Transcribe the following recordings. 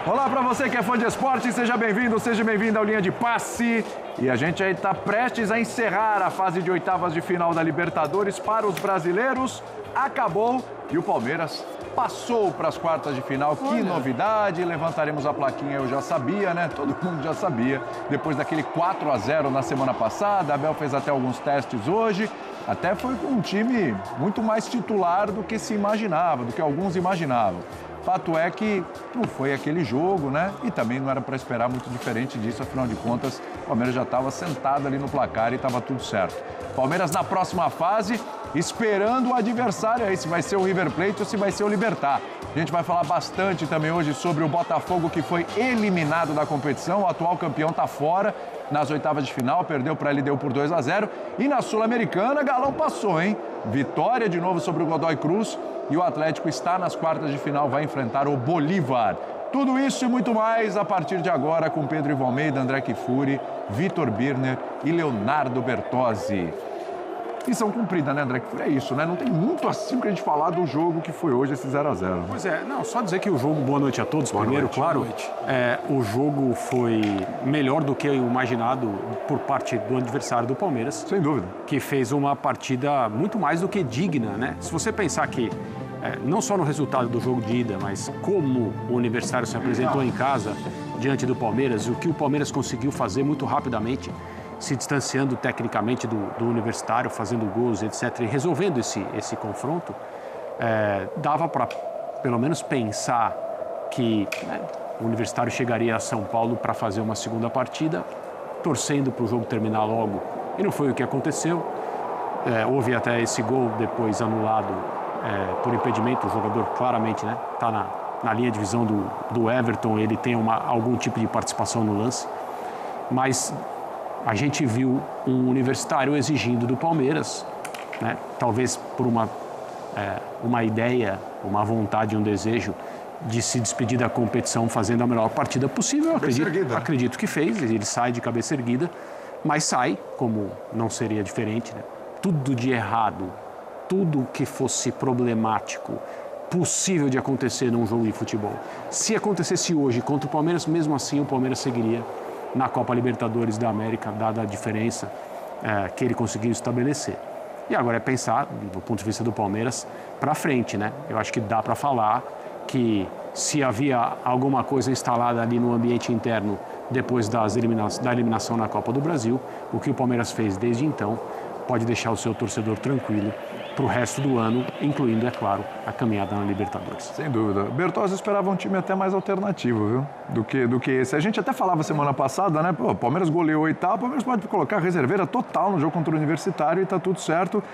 Olá para você que é fã de esporte, seja bem-vindo, seja bem-vinda ao Linha de Passe. E a gente aí está prestes a encerrar a fase de oitavas de final da Libertadores para os brasileiros. Acabou e o Palmeiras passou para as quartas de final. Que novidade, levantaremos a plaquinha, eu já sabia, né? Todo mundo já sabia. Depois daquele 4-0 na semana passada, Abel fez até alguns testes hoje. Até foi com um time muito mais titular do que se imaginava, do que alguns imaginavam. Fato é que não foi aquele jogo, né? E também não era para esperar muito diferente disso, afinal de contas, o Palmeiras já estava sentado ali no placar e estava tudo certo. Palmeiras na próxima fase, esperando o adversário aí, se vai ser o River Plate ou se vai ser o Libertad. A gente vai falar bastante também hoje sobre o Botafogo, que foi eliminado da competição, o atual campeão está fora nas oitavas de final, perdeu para a LDU por 2-0. E na Sul-Americana, Galão passou, hein? Vitória de novo sobre o Godoy Cruz. E o Atlético está nas quartas de final, vai enfrentar o Bolívar. Tudo isso e muito mais a partir de agora com Pedro Ivo Almeida, André Kifuri, Vitor Birner e Leonardo Bertozzi. Missão cumprida, né, André Kifuri? É isso, né? Não tem muito assim pra gente falar do jogo que foi hoje, esse 0-0. Pois é, não, só dizer que o jogo, boa noite a todos, primeiro, claro. O jogo foi melhor do que o imaginado por parte do adversário do Palmeiras. Sem dúvida. Que fez uma partida muito mais do que digna, né? Se você pensar que, não só no resultado do jogo de ida, mas como o Universitário se apresentou em casa diante do Palmeiras, o que o Palmeiras conseguiu fazer muito rapidamente, se distanciando tecnicamente do Universitário, fazendo gols, etc., e resolvendo esse confronto, dava para, pelo menos, pensar que o Universitário chegaria a São Paulo para fazer uma segunda partida, torcendo para o jogo terminar logo. E não foi o que aconteceu. Houve até esse gol depois anulado por impedimento. O jogador claramente está na linha de visão do Everton, ele tem algum tipo de participação no lance. Mas a gente viu um Universitário exigindo do Palmeiras, né? Talvez por uma ideia, uma vontade, um desejo de se despedir da competição fazendo a melhor partida possível. Eu acredito que fez, ele sai de cabeça erguida, mas sai, como não seria diferente, né? Tudo de errado, tudo que fosse problemático, possível de acontecer num jogo de futebol. Se acontecesse hoje contra o Palmeiras, mesmo assim o Palmeiras seguiria na Copa Libertadores da América, dada a diferença que ele conseguiu estabelecer. E agora é pensar, do ponto de vista do Palmeiras, para frente, né? Eu acho que dá para falar que se havia alguma coisa instalada ali no ambiente interno depois da eliminação na Copa do Brasil, o que o Palmeiras fez desde então pode deixar o seu torcedor tranquilo para o resto do ano, incluindo, é claro, a caminhada na Libertadores. Sem dúvida. Bertozzi esperava um time até mais alternativo, viu? Do que esse. A gente até falava semana passada, né? Pô, o Palmeiras goleou e tal, o Palmeiras pode colocar reserveira total no jogo contra o Universitário e tá tudo certo.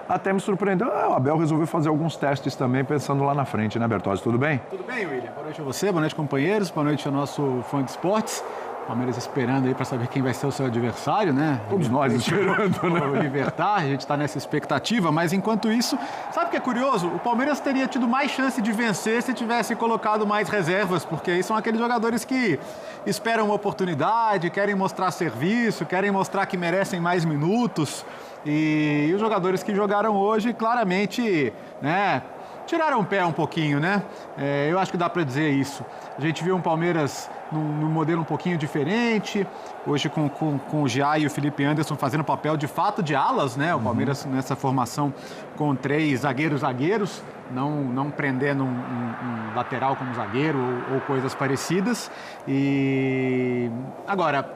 Até me surpreendeu. O Abel resolveu fazer alguns testes também, pensando lá na frente, né, Bertozzi? Tudo bem? Tudo bem, William. Boa noite a você, boa noite, companheiros, boa noite ao nosso fã de esportes. Palmeiras esperando aí para saber quem vai ser o seu adversário, né? Todos nós esperando, né? O Libertad, a gente está nessa expectativa, mas enquanto isso, sabe o que é curioso? O Palmeiras teria tido mais chance de vencer se tivesse colocado mais reservas, porque aí são aqueles jogadores que esperam uma oportunidade, querem mostrar serviço, querem mostrar que merecem mais minutos. E os jogadores que jogaram hoje, claramente, né, tiraram o pé um pouquinho, né? Eu acho que dá para dizer isso. A gente viu um Palmeiras num modelo um pouquinho diferente, hoje com o Gia e o Felipe Anderson fazendo papel de fato de alas, né? O Palmeiras nessa formação com 3 zagueiros, não prendendo um lateral como zagueiro ou coisas parecidas. E agora,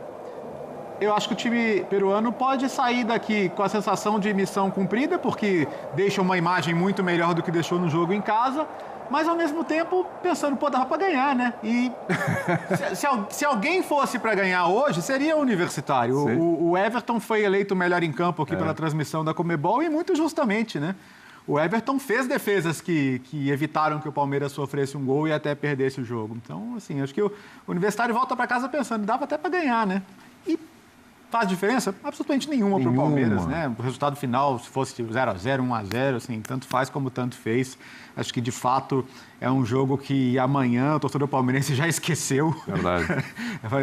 eu acho que o time peruano pode sair daqui com a sensação de missão cumprida, porque deixa uma imagem muito melhor do que deixou no jogo em casa, mas ao mesmo tempo pensando, pô, dava para ganhar, né? E se alguém fosse para ganhar hoje, seria o Universitário. O Everton foi eleito o melhor em campo aqui pela transmissão da Conmebol e muito justamente, né? O Everton fez defesas que evitaram que o Palmeiras sofresse um gol e até perdesse o jogo. Então, assim, acho que o Universitário volta para casa pensando, dava até para ganhar, né? E faz diferença? Absolutamente nenhuma para o Palmeiras, né? O resultado final, se fosse 0-0, 1-0, assim, tanto faz como tanto fez. Acho que, de fato, é um jogo que amanhã o torcedor palmeirense já esqueceu. Verdade.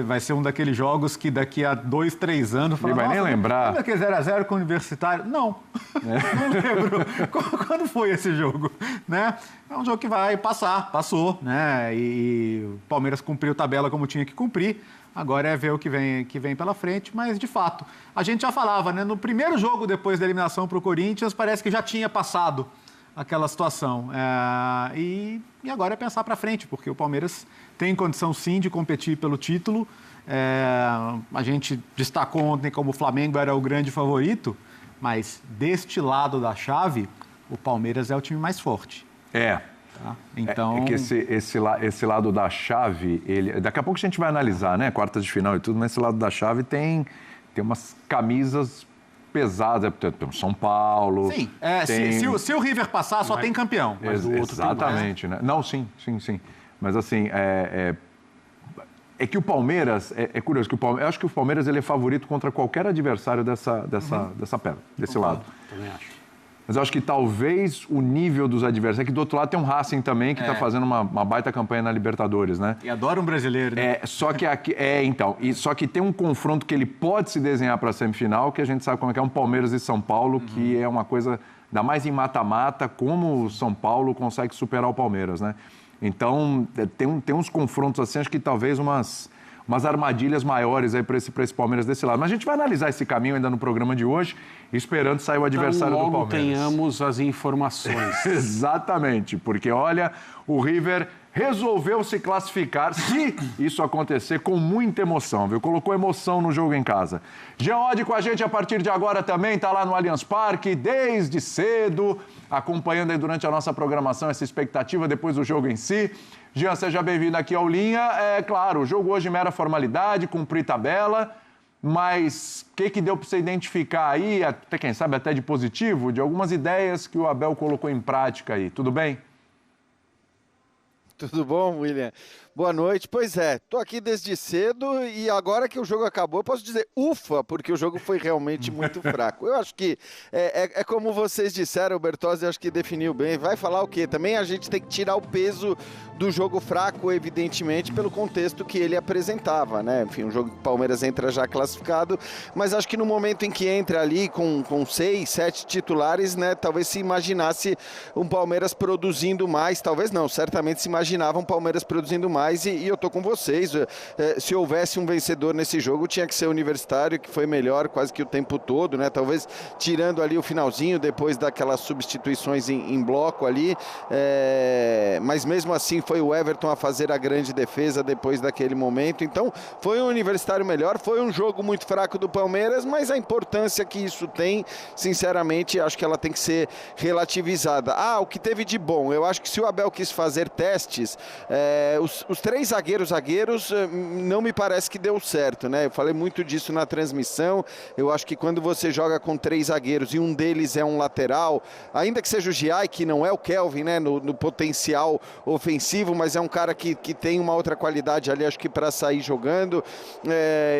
Vai ser um daqueles jogos que daqui a 2, 3 anos... Ele vai nem lembrar. Lembra aquele 0-0 com o Universitário? Não. Não lembro. Quando foi esse jogo? Né? É um jogo que vai passar, passou, né? E o Palmeiras cumpriu tabela como tinha que cumprir. Agora é ver o que vem pela frente, mas, de fato, a gente já falava, né? No primeiro jogo, depois da eliminação para o Corinthians, parece que já tinha passado aquela situação. E agora é pensar para frente, porque o Palmeiras tem condição, sim, de competir pelo título. A gente destacou ontem como o Flamengo era o grande favorito, mas deste lado da chave, o Palmeiras é o time mais forte. Tá? Então... É que esse lado da chave, daqui a pouco a gente vai analisar, né? Quartas de final e tudo, mas esse lado da chave tem umas camisas pesadas. Tem São Paulo. Sim, se o River passar, só tem campeão. Mas o outro exatamente, né? Não, sim. Mas assim, é que o Palmeiras, é curioso, eu acho que o Palmeiras ele é favorito contra qualquer adversário dessa pedra, desse lado. Também acho. Mas eu acho que talvez o nível dos adversários... É que do outro lado tem um Racing também, que está fazendo uma baita campanha na Libertadores, né? E adora um brasileiro, né? Só que aqui... Só que tem um confronto que ele pode se desenhar para a semifinal, que a gente sabe como é um Palmeiras e São Paulo, que é uma coisa... Ainda mais em mata-mata, como o São Paulo consegue superar o Palmeiras, né? Então, tem uns confrontos assim, acho que talvez umas armadilhas maiores aí para esse Palmeiras desse lado. Mas a gente vai analisar esse caminho ainda no programa de hoje, esperando sair o adversário do Palmeiras. Tenhamos as informações. Exatamente, porque olha, o River resolveu se classificar, se isso acontecer, com muita emoção, viu? Colocou emoção no jogo em casa. Jean Oddi com a gente a partir de agora também, está lá no Allianz Parque, desde cedo, acompanhando aí durante a nossa programação essa expectativa depois do jogo em si. Jean, seja bem-vindo aqui ao Linha. Claro, o jogo hoje mera formalidade, cumprir tabela, mas o que deu para você identificar aí, até quem sabe até de positivo, de algumas ideias que o Abel colocou em prática aí? Tudo bem? Tudo bom, William? Boa noite. Pois é, tô aqui desde cedo e agora que o jogo acabou, eu posso dizer ufa, porque o jogo foi realmente muito fraco. Eu acho que é como vocês disseram, o Bertozzi acho que definiu bem. Vai falar o quê? Também a gente tem que tirar o peso do jogo fraco, evidentemente, pelo contexto que ele apresentava, né? Enfim, um jogo que o Palmeiras entra já classificado, mas acho que no momento em que entra ali com 6, 7 titulares, né? Talvez se imaginasse um Palmeiras produzindo mais, talvez não, certamente se imaginava um Palmeiras produzindo mais. E eu tô com vocês, se houvesse um vencedor nesse jogo, tinha que ser o Universitário, que foi melhor quase que o tempo todo, né? Talvez tirando ali o finalzinho, depois daquelas substituições em bloco ali, mas mesmo assim foi o Everton a fazer a grande defesa depois daquele momento. Então foi um Universitário melhor, foi um jogo muito fraco do Palmeiras, mas a importância que isso tem, sinceramente, acho que ela tem que ser relativizada. O que teve de bom, eu acho que se o Abel quis fazer testes, os 3 zagueiros, não me parece que deu certo, né? Eu falei muito disso na transmissão. Eu acho que quando você joga com 3 zagueiros e um deles é um lateral, ainda que seja o Giai, que não é o Kelvin, né? No potencial ofensivo, mas é um cara que tem uma outra qualidade ali, acho que para sair jogando.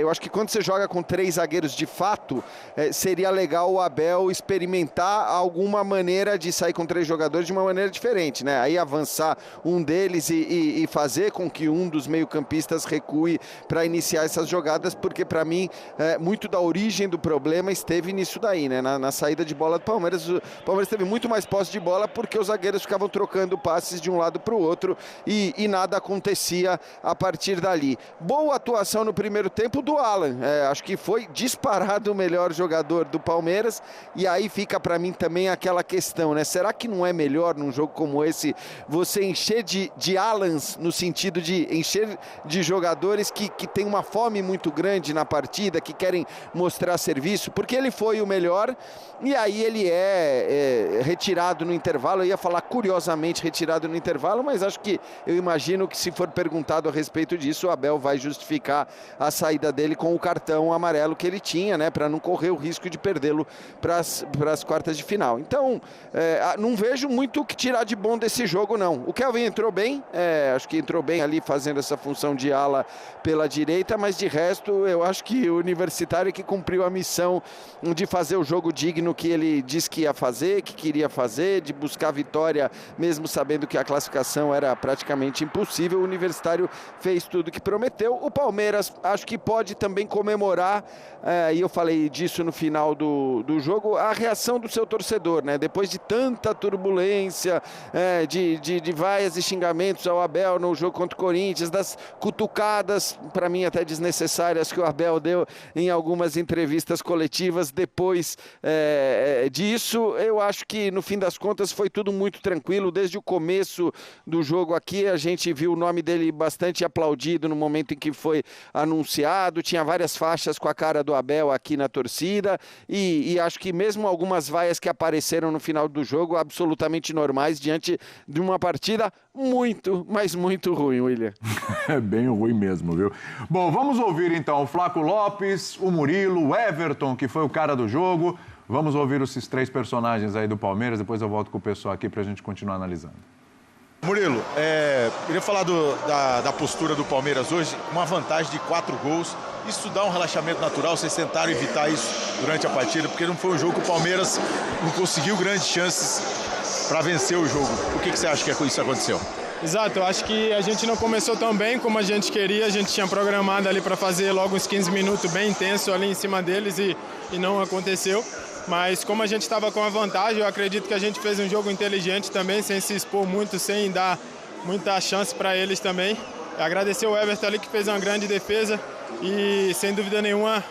Eu acho que quando você joga com 3 zagueiros de fato, seria legal o Abel experimentar alguma maneira de sair com 3 jogadores de uma maneira diferente, né? Aí avançar um deles e fazer com que um dos meio-campistas recue para iniciar essas jogadas, porque para mim muito da origem do problema esteve nisso daí, né? Na saída de bola do Palmeiras. O Palmeiras teve muito mais posse de bola porque os zagueiros ficavam trocando passes de um lado para o outro e nada acontecia a partir dali. Boa atuação no primeiro tempo do Alan, acho que foi disparado o melhor jogador do Palmeiras, e aí fica para mim também aquela questão, né? Será que não é melhor num jogo como esse você encher de Alans, no sentido de encher de jogadores que têm uma fome muito grande na partida, que querem mostrar serviço, porque ele foi o melhor e aí ele é retirado no intervalo. Eu ia falar curiosamente retirado no intervalo, mas acho que eu imagino que se for perguntado a respeito disso, o Abel vai justificar a saída dele com o cartão amarelo que ele tinha, né, para não correr o risco de perdê-lo para as quartas de final. Então, não vejo muito o que tirar de bom desse jogo, não. O Kelvin entrou bem, acho que entrou bem também ali fazendo essa função de ala pela direita, mas de resto eu acho que o Universitário que cumpriu a missão de fazer o jogo digno que ele disse que ia fazer, que queria fazer, de buscar vitória mesmo sabendo que a classificação era praticamente impossível. O Universitário fez tudo que prometeu. O Palmeiras acho que pode também comemorar, e eu falei disso no final do jogo, a reação do seu torcedor, né? Depois de tanta turbulência, de vaias e xingamentos ao Abel no jogo contra o Corinthians, das cutucadas, para mim até desnecessárias, que o Abel deu em algumas entrevistas coletivas depois disso, eu acho que no fim das contas foi tudo muito tranquilo. Desde o começo do jogo aqui a gente viu o nome dele bastante aplaudido no momento em que foi anunciado, tinha várias faixas com a cara do Abel aqui na torcida e acho que mesmo algumas vaias que apareceram no final do jogo absolutamente normais diante de uma partida muito, mas muito ruim, William. É bem ruim mesmo, viu? Bom, vamos ouvir então o Flaco Lopes, o Murilo, o Everton, que foi o cara do jogo. Vamos ouvir esses 3 personagens aí do Palmeiras, depois eu volto com o pessoal aqui pra gente continuar analisando. Murilo, queria falar da postura do Palmeiras hoje, uma vantagem de 4 gols. Isso dá um relaxamento natural, vocês tentaram evitar isso durante a partida, porque não foi um jogo que o Palmeiras não conseguiu grandes chances para vencer o jogo. Por que você acha que isso aconteceu? Exato, eu acho que a gente não começou tão bem como a gente queria. A gente tinha programado ali para fazer logo uns 15 minutos bem intenso ali em cima deles e não aconteceu. Mas como a gente estava com a vantagem, eu acredito que a gente fez um jogo inteligente também, sem se expor muito, sem dar muita chance para eles também. Agradecer o Everton ali que fez uma grande defesa e sem dúvida nenhuma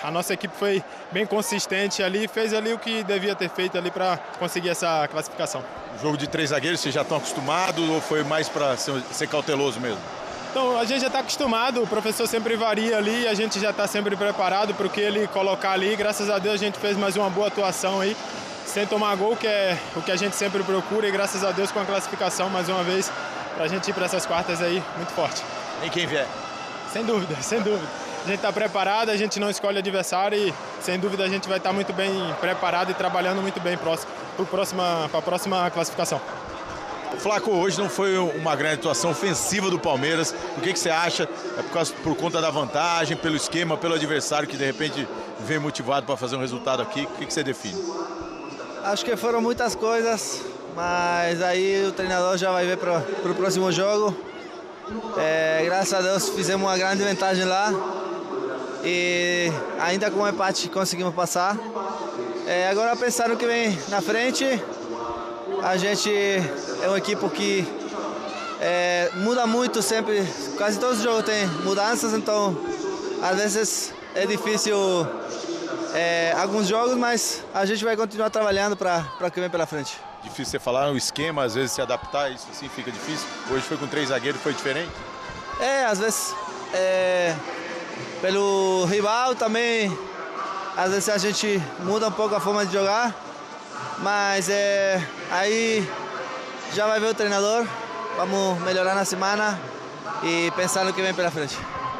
a nossa equipe foi bem consistente ali, fez ali o que devia ter feito ali para conseguir essa classificação. Jogo de 3 zagueiros, vocês já estão acostumados ou foi mais para ser cauteloso mesmo? Então, a gente já está acostumado, o professor sempre varia ali, a gente já está sempre preparado para o que ele colocar ali. Graças a Deus a gente fez mais uma boa atuação aí, sem tomar gol, que é o que a gente sempre procura, e graças a Deus com a classificação mais uma vez, para a gente ir para essas quartas aí muito forte. Em quem vier? Sem dúvida, sem dúvida. A gente está preparado, a gente não escolhe adversário e sem dúvida a gente vai estar muito bem preparado e trabalhando muito bem para a próxima classificação. Flaco, hoje não foi uma grande atuação ofensiva do Palmeiras. O que você acha? Por conta da vantagem, pelo esquema, pelo adversário que de repente vem motivado para fazer um resultado aqui? O que você define? Acho que foram muitas coisas, mas aí o treinador já vai ver para o próximo jogo. Graças a Deus fizemos uma grande vantagem lá e ainda com o empate conseguimos passar. Agora pensar no que vem na frente, a gente é uma equipe que muda muito sempre, quase todos os jogos tem mudanças, então às vezes é difícil alguns jogos, mas a gente vai continuar trabalhando para o que vem pela frente. Difícil você falar o esquema, às vezes se adaptar, isso assim fica difícil. Hoje foi com 3 zagueiros, foi diferente? Às vezes pelo rival também, às vezes a gente muda um pouco a forma de jogar, mas aí já vai ver o treinador, vamos melhorar na semana e pensar no que vem pela frente.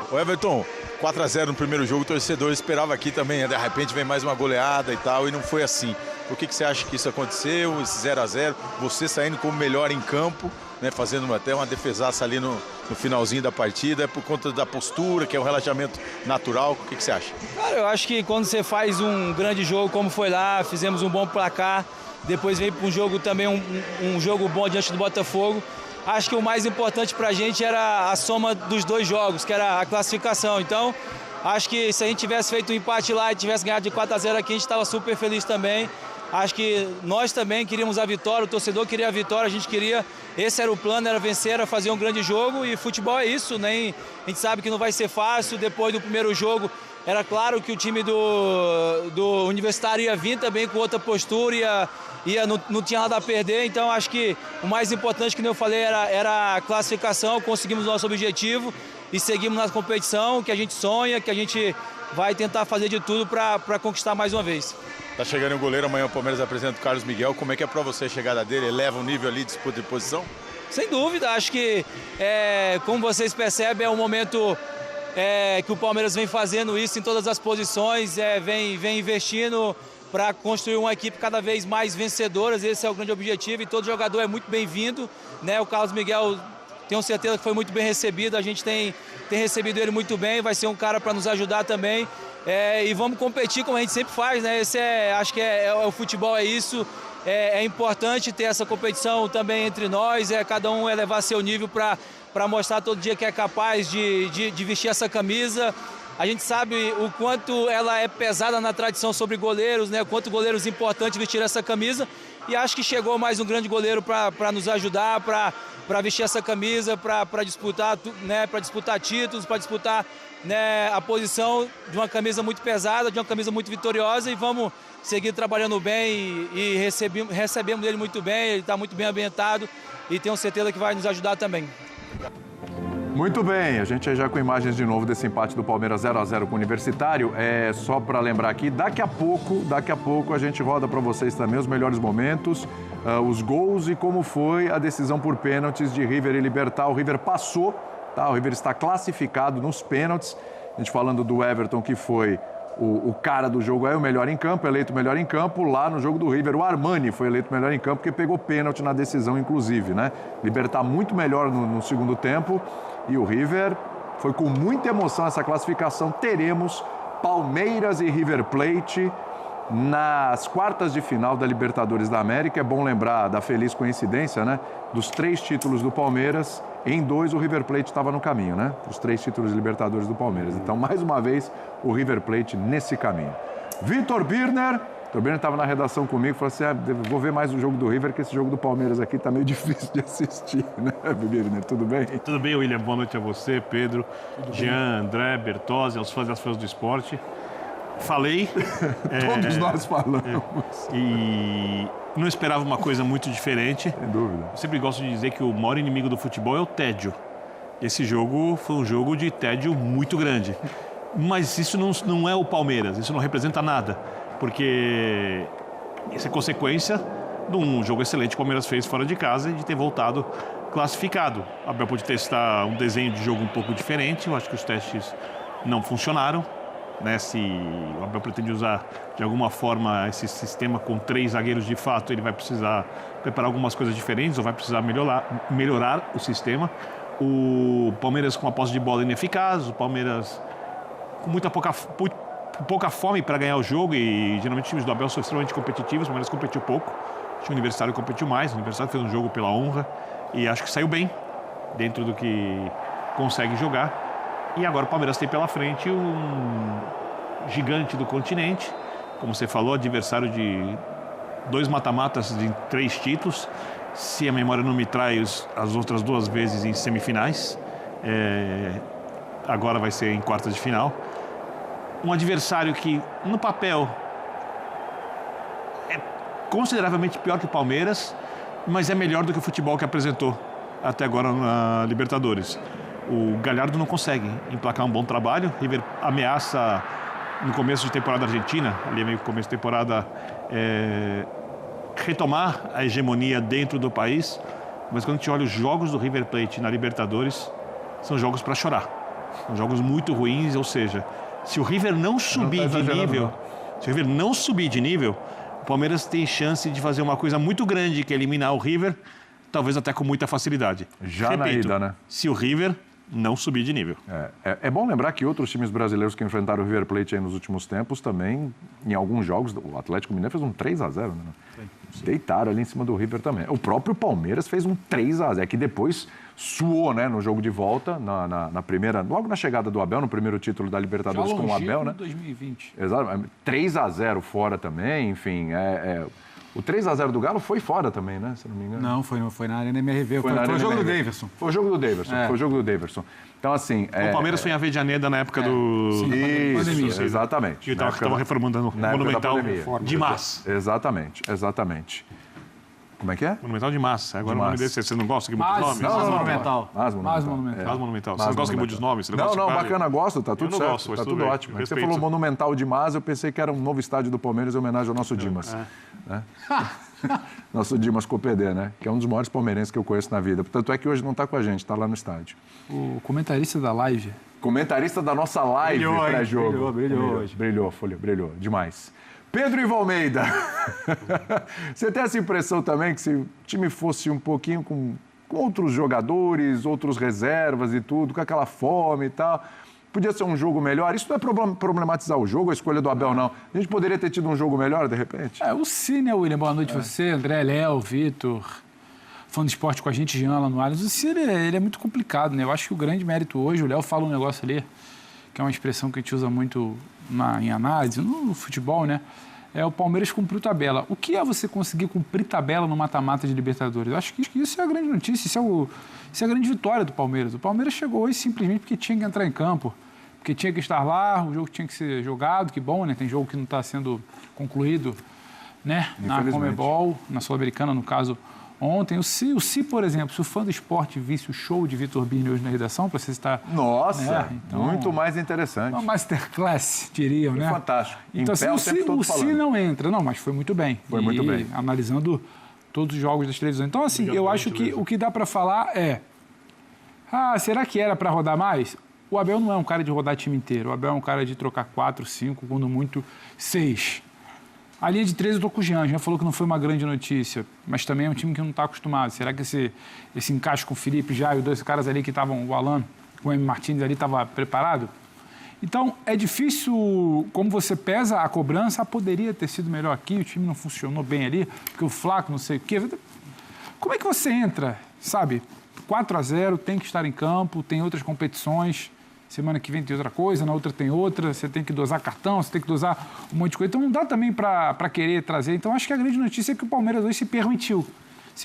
O Everton, 4-0 no primeiro jogo, o torcedor esperava aqui também, de repente vem mais uma goleada e tal, e não foi assim. Por que você acha que isso aconteceu, esse 0-0, você saindo como melhor em campo, né, fazendo até uma defesaça ali no finalzinho da partida, é por conta da postura, que é um relaxamento natural, o que você acha? Cara, eu acho que quando você faz um grande jogo como foi lá, fizemos um bom placar, depois veio para um jogo também, um jogo bom diante do Botafogo, acho que o mais importante para a gente era a soma dos 2 jogos, que era a classificação. Então, acho que se a gente tivesse feito um empate lá e tivesse ganhado de 4-0 aqui, a gente estava super feliz também. Acho que nós também queríamos a vitória, o torcedor queria a vitória, a gente queria, esse era o plano, era vencer, era fazer um grande jogo e futebol é isso, né? A gente sabe que não vai ser fácil, depois do primeiro jogo era claro que o time do Universitário ia vir também com outra postura, não tinha nada a perder, então acho que o mais importante, que eu falei, era a classificação, conseguimos o nosso objetivo e seguimos na competição, que a gente sonha, que a gente vai tentar fazer de tudo para conquistar mais uma vez. Tá chegando o goleiro, amanhã o Palmeiras apresenta o Carlos Miguel. Como é que é para você a chegada dele? Eleva o nível ali de disputa de posição? Sem dúvida, acho que, como vocês percebem, é um momento que o Palmeiras vem fazendo isso em todas as posições, vem investindo para construir uma equipe cada vez mais vencedora. Esse é o grande objetivo e todo jogador é muito bem-vindo, né? O Carlos Miguel tenho certeza que foi muito bem recebido, a gente tem recebido ele muito bem, vai ser um cara para nos ajudar também. E vamos competir como a gente sempre faz, né? Acho que o futebol é isso. É importante ter essa competição também entre nós, cada um elevar seu nível para mostrar todo dia que é capaz de vestir essa camisa. A gente sabe o quanto ela é pesada na tradição sobre goleiros, né? O quanto goleiros importantes vestir essa camisa. E acho que chegou mais um grande goleiro para nos ajudar, para vestir essa camisa, para disputar, né? Para disputar títulos, para disputar, né? A posição de uma camisa muito pesada, de uma camisa muito vitoriosa, e vamos seguir trabalhando bem e recebemos ele muito bem, ele está muito bem ambientado e tenho certeza que vai nos ajudar também. Muito bem, a gente já com imagens de novo desse empate do Palmeiras 0-0 com o Universitário. Só para lembrar aqui, daqui a pouco a gente roda para vocês também os melhores momentos, os gols e como foi a decisão por pênaltis de River e Libertad. O River passou, tá? O River está classificado nos pênaltis. A gente falando do Everton, que foi o cara do jogo, o melhor em campo, eleito melhor em campo. Lá no jogo do River, o Armani foi eleito melhor em campo, porque pegou pênalti na decisão, inclusive, né? Libertad muito melhor no segundo tempo. E o River foi com muita emoção essa classificação. Teremos Palmeiras e River Plate nas quartas de final da Libertadores da América. É bom lembrar da feliz coincidência, né? Dos 3 títulos do Palmeiras, em 2 o River Plate estava no caminho, né? Os 3 títulos de Libertadores do Palmeiras. Então, mais uma vez, o River Plate nesse caminho. Vitor Birner estava na redação comigo e falou assim, vou ver mais o jogo do River, que esse jogo do Palmeiras aqui tá meio difícil de assistir, né, Birner? Tudo bem? Tudo bem, William. Boa noite a você, Pedro, Jean, André, Bertozzi, aos fãs e às fãs do esporte. Falei. Todos nós falamos. E não esperava uma coisa muito diferente. Sem dúvida. Eu sempre gosto de dizer que o maior inimigo do futebol é o tédio. Esse jogo foi um jogo de tédio muito grande. Mas isso não é o Palmeiras, isso não representa nada. Porque isso é consequência de um jogo excelente que o Palmeiras fez fora de casa e de ter voltado classificado. O Abel pôde testar um desenho de jogo um pouco diferente, eu acho que os testes não funcionaram, né? Se o Abel pretende usar de alguma forma esse sistema com 3 zagueiros de fato, ele vai precisar preparar algumas coisas diferentes ou vai precisar melhorar o sistema. O Palmeiras com a posse de bola ineficaz, o Palmeiras com pouca fome para ganhar o jogo, e geralmente os times do Abel são extremamente competitivos. O Palmeiras competiu pouco, o Universitário competiu mais. O Universitário fez um jogo pela honra e acho que saiu bem dentro do que consegue jogar. E agora o Palmeiras tem pela frente um gigante do continente, como você falou, adversário de 2 mata-matas de 3 títulos, se a memória não me trai, as outras 2 vezes em semifinais. Agora vai ser em quartas de final. Um adversário que, no papel, é consideravelmente pior que o Palmeiras, mas é melhor do que o futebol que apresentou até agora na Libertadores. O Galhardo não consegue emplacar um bom trabalho. River ameaça, no começo de temporada argentina, ali meio que começo de temporada, retomar a hegemonia dentro do país. Mas quando a gente olha os jogos do River Plate na Libertadores, são jogos para chorar. São jogos muito ruins, ou seja, se o River não subir de nível, o Palmeiras tem chance de fazer uma coisa muito grande, que é eliminar o River, talvez até com muita facilidade. Já na ida, né? Se o River não subir de nível. É bom lembrar que outros times brasileiros que enfrentaram o River Plate aí nos últimos tempos também, em alguns jogos, o Atlético Mineiro fez um 3-0, né? Deitaram ali em cima do River também. O próprio Palmeiras fez um 3-0, que depois suou, né, no jogo de volta, na primeira, logo na chegada do Abel, no primeiro título da Libertadores com o Abel, né? 2020. Exato, 3-0 fora também, enfim, o 3-0 do Galo foi fora também, né, se não me engano. Não, foi na Arena MRV, foi o jogo do Daverson. Foi o jogo do Daverson. Então, assim... O Palmeiras foi em Avejaneda na época do... Isso, exatamente. Que estava reformando o Monumental de Massa. Exatamente. Como é que é? Monumental de Massa. Agora o nome desse, você não gosta que mude os nomes? Mas Monumental. Mais Monumental. Você não gosta que mude os nomes? Não, bacana, gosto, tá tudo certo. Tá tudo ótimo. Você falou Monumental de Massa, eu pensei que era um novo estádio do Palmeiras em homenagem ao nosso Dimas. Né? Nosso Dimas Copedê, né? Que é um dos maiores palmeirenses que eu conheço na vida. Tanto é que hoje não está com a gente, está lá no estádio. O comentarista da live. Comentarista da nossa live pré-jogo. Brilhou hoje. Brilhou demais. Pedro Ivo Almeida, você tem essa impressão também que se o time fosse um pouquinho com com outros jogadores, outros reservas e tudo, com aquela fome e tal. Podia ser um jogo melhor. Isso não é problematizar o jogo, a escolha do Abel, não. A gente poderia ter tido um jogo melhor, de repente? O Cine, né, William? Boa noite você, André, Léo, Vitor, fã do esporte com a gente, Jean, lá no Allianz. O Cine, ele é muito complicado, né? Eu acho que o grande mérito hoje, o Léo fala um negócio ali, que é uma expressão que a gente usa muito em análise, no futebol, né? É o Palmeiras cumprir tabela. O que é você conseguir cumprir tabela no mata-mata de Libertadores? Eu acho que isso é a grande notícia, isso é a grande vitória do Palmeiras. O Palmeiras chegou hoje simplesmente porque tinha que entrar em campo, porque tinha que estar lá, o jogo tinha que ser jogado, que bom, né? Tem jogo que não está sendo concluído, né? Na Conmebol, na Sul-Americana, no caso, ontem. O Si, por exemplo, se o fã do esporte visse o show de Vitor Bini hoje na redação, para você estar... Nossa, né? Então, muito mais interessante. Uma masterclass, diriam, né? Fantástico. Então, assim, o Si não entra. Não, mas foi muito bem. Muito bem. Analisando todos os jogos das televisões. Então, assim, eu acho que o que dá para falar é... será que era para rodar mais? O Abel não é um cara de rodar time inteiro. O Abel é um cara de trocar 4, 5, quando muito 6. A linha de 13 eu estou com o Jean. Já falou que não foi uma grande notícia, mas também é um time que não está acostumado. Será que esse encaixe com o Felipe já e os dois caras ali que estavam, o Alan, com o M. Martins ali, estava preparado? Então, é difícil, como você pesa a cobrança, poderia ter sido melhor aqui, o time não funcionou bem ali, porque o Flaco, não sei o quê. Como é que você entra, sabe? 4-0, tem que estar em campo, tem outras competições, semana que vem tem outra coisa, na outra tem outra, você tem que dosar cartão, você tem que dosar um monte de coisa. Então não dá também para querer trazer. Então acho que a grande notícia é que o Palmeiras hoje se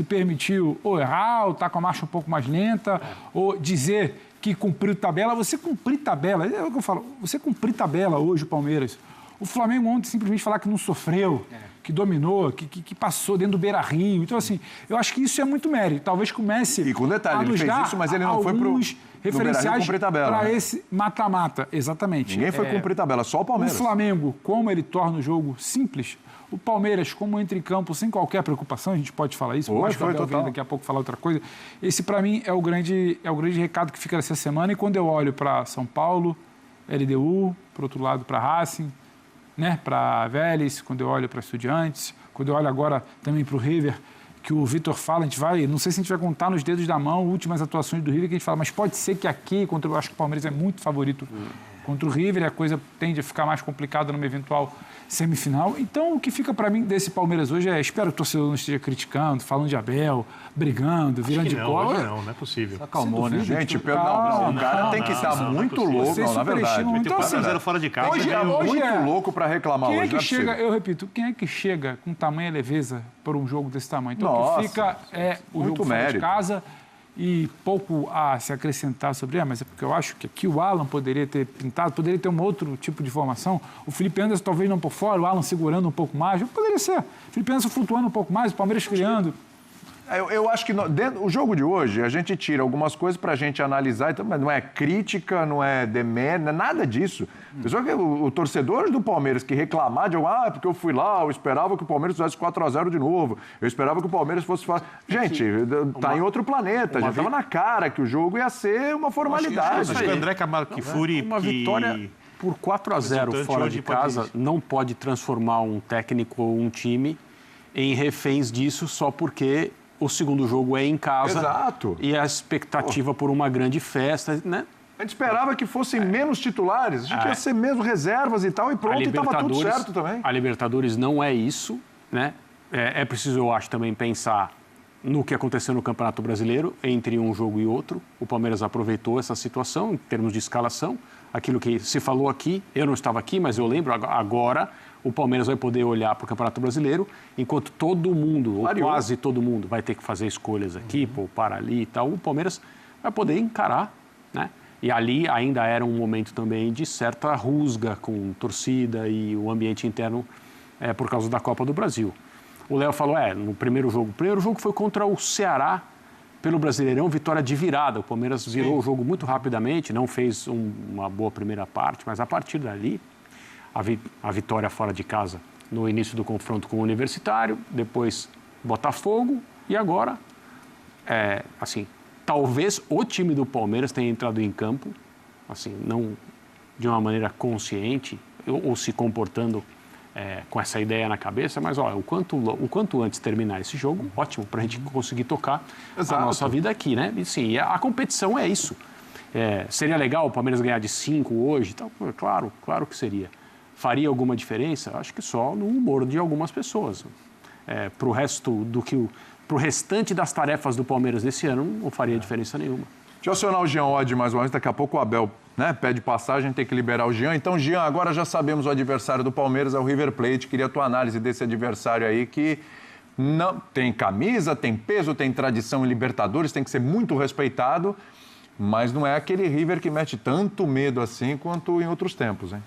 permitiu ou errar, ou estar com a marcha um pouco mais lenta, ou dizer que cumpriu tabela. Você cumprir tabela, é o que eu falo, você cumprir tabela hoje, o Palmeiras. O Flamengo ontem simplesmente falar que não sofreu, que dominou, que passou dentro do Beira-Rio. Então, assim, eu acho que isso é muito mérito. Talvez comece e com detalhe, ele fez isso, mas ele não foi para o referenciais cumprir tabela. Para esse mata-mata, exatamente. Ninguém foi cumprir tabela, só o Palmeiras. O Flamengo, como ele torna o jogo simples, o Palmeiras, como entra em campo sem qualquer preocupação, a gente pode falar isso, pode daqui a pouco falar outra coisa. Esse, para mim, é o grande recado que fica nessa semana. E quando eu olho para São Paulo, LDU, para outro lado, para Racing, né, para Vélez, quando eu olho para Estudiantes, quando eu olho agora também para o River, que o Vitor fala, não sei se a gente vai contar nos dedos da mão últimas atuações do River, que a gente fala, mas pode ser que aqui, eu acho que o Palmeiras é muito favorito contra o River, e a coisa tende a ficar mais complicada numa eventual semifinal. Então, o que fica para mim desse Palmeiras hoje é, espero que o torcedor não esteja criticando, falando de Abel, brigando, virando de cola. Não é possível. Acalmou, né, gente? O cara tem que estar muito louco, na verdade. Então, assim, 4-0 fora de casa. Hoje é muito louco para reclamar hoje. Eu repito, quem é que chega com tamanha leveza por um jogo desse tamanho? Então, o que fica é o jogo fora de casa. E pouco a se acrescentar sobre mas é porque eu acho que aqui o Alan poderia ter pintado, poderia ter um outro tipo de formação. O Felipe Anderson talvez não por fora, o Alan segurando um pouco mais. Poderia ser. O Felipe Anderson flutuando um pouco mais, o Palmeiras criando. Eu acho que o jogo de hoje, a gente tira algumas coisas para a gente analisar, então, mas não é crítica, não é demérito, não é nada disso. Só que o torcedor do Palmeiras que reclamar de porque eu fui lá, eu esperava que o Palmeiras fizesse 4-0 de novo, eu esperava que o Palmeiras fosse... Gente, tá em outro planeta, já estava na cara que o jogo ia ser uma formalidade. Acho que o André Camargo Kfouri... Uma vitória por 4-0 fora de casa não pode transformar um técnico ou um time em reféns disso só porque... O segundo jogo é em casa. Exato. E a expectativa por uma grande festa, né? A gente esperava que fossem menos titulares, a gente ia ser mesmo reservas e tal, e pronto, e estava tudo certo também. A Libertadores não é isso, né? É preciso, eu acho, também pensar no que aconteceu no Campeonato Brasileiro, entre um jogo e outro. O Palmeiras aproveitou essa situação em termos de escalação. Aquilo que se falou aqui, eu não estava aqui, mas eu lembro agora... O Palmeiras vai poder olhar para o Campeonato Brasileiro, enquanto todo mundo, ou quase todo mundo, vai ter que fazer escolhas aqui, poupar ali e tal. O Palmeiras vai poder encarar, né? E ali ainda era um momento também de certa rusga com torcida e o ambiente interno por causa da Copa do Brasil. O Léo falou, no primeiro jogo foi contra o Ceará pelo Brasileirão, vitória de virada. O Palmeiras virou o jogo muito rapidamente, não fez uma boa primeira parte, mas a partir dali... A vitória fora de casa no início do confronto com o Universitário, depois Botafogo e agora, talvez o time do Palmeiras tenha entrado em campo, assim, não de uma maneira consciente ou se comportando com essa ideia na cabeça, mas olha, o quanto antes terminar esse jogo, ótimo, para a gente conseguir tocar a nossa vida aqui, né? E sim, a competição é isso. Seria legal o Palmeiras ganhar de 5 hoje? Então, claro que seria. Faria alguma diferença? Acho que só no humor de algumas pessoas. Para o restante das tarefas do Palmeiras desse ano, não faria diferença nenhuma. Deixa eu acionar o Jean Oddi mais uma vez, daqui a pouco o Abel, né, pede passagem, tem que liberar o Jean. Então, Jean, agora já sabemos o adversário do Palmeiras é o River Plate. Queria a tua análise desse adversário aí que não tem camisa, tem peso, tem tradição em Libertadores, tem que ser muito respeitado, mas não é aquele River que mete tanto medo assim quanto em outros tempos, hein?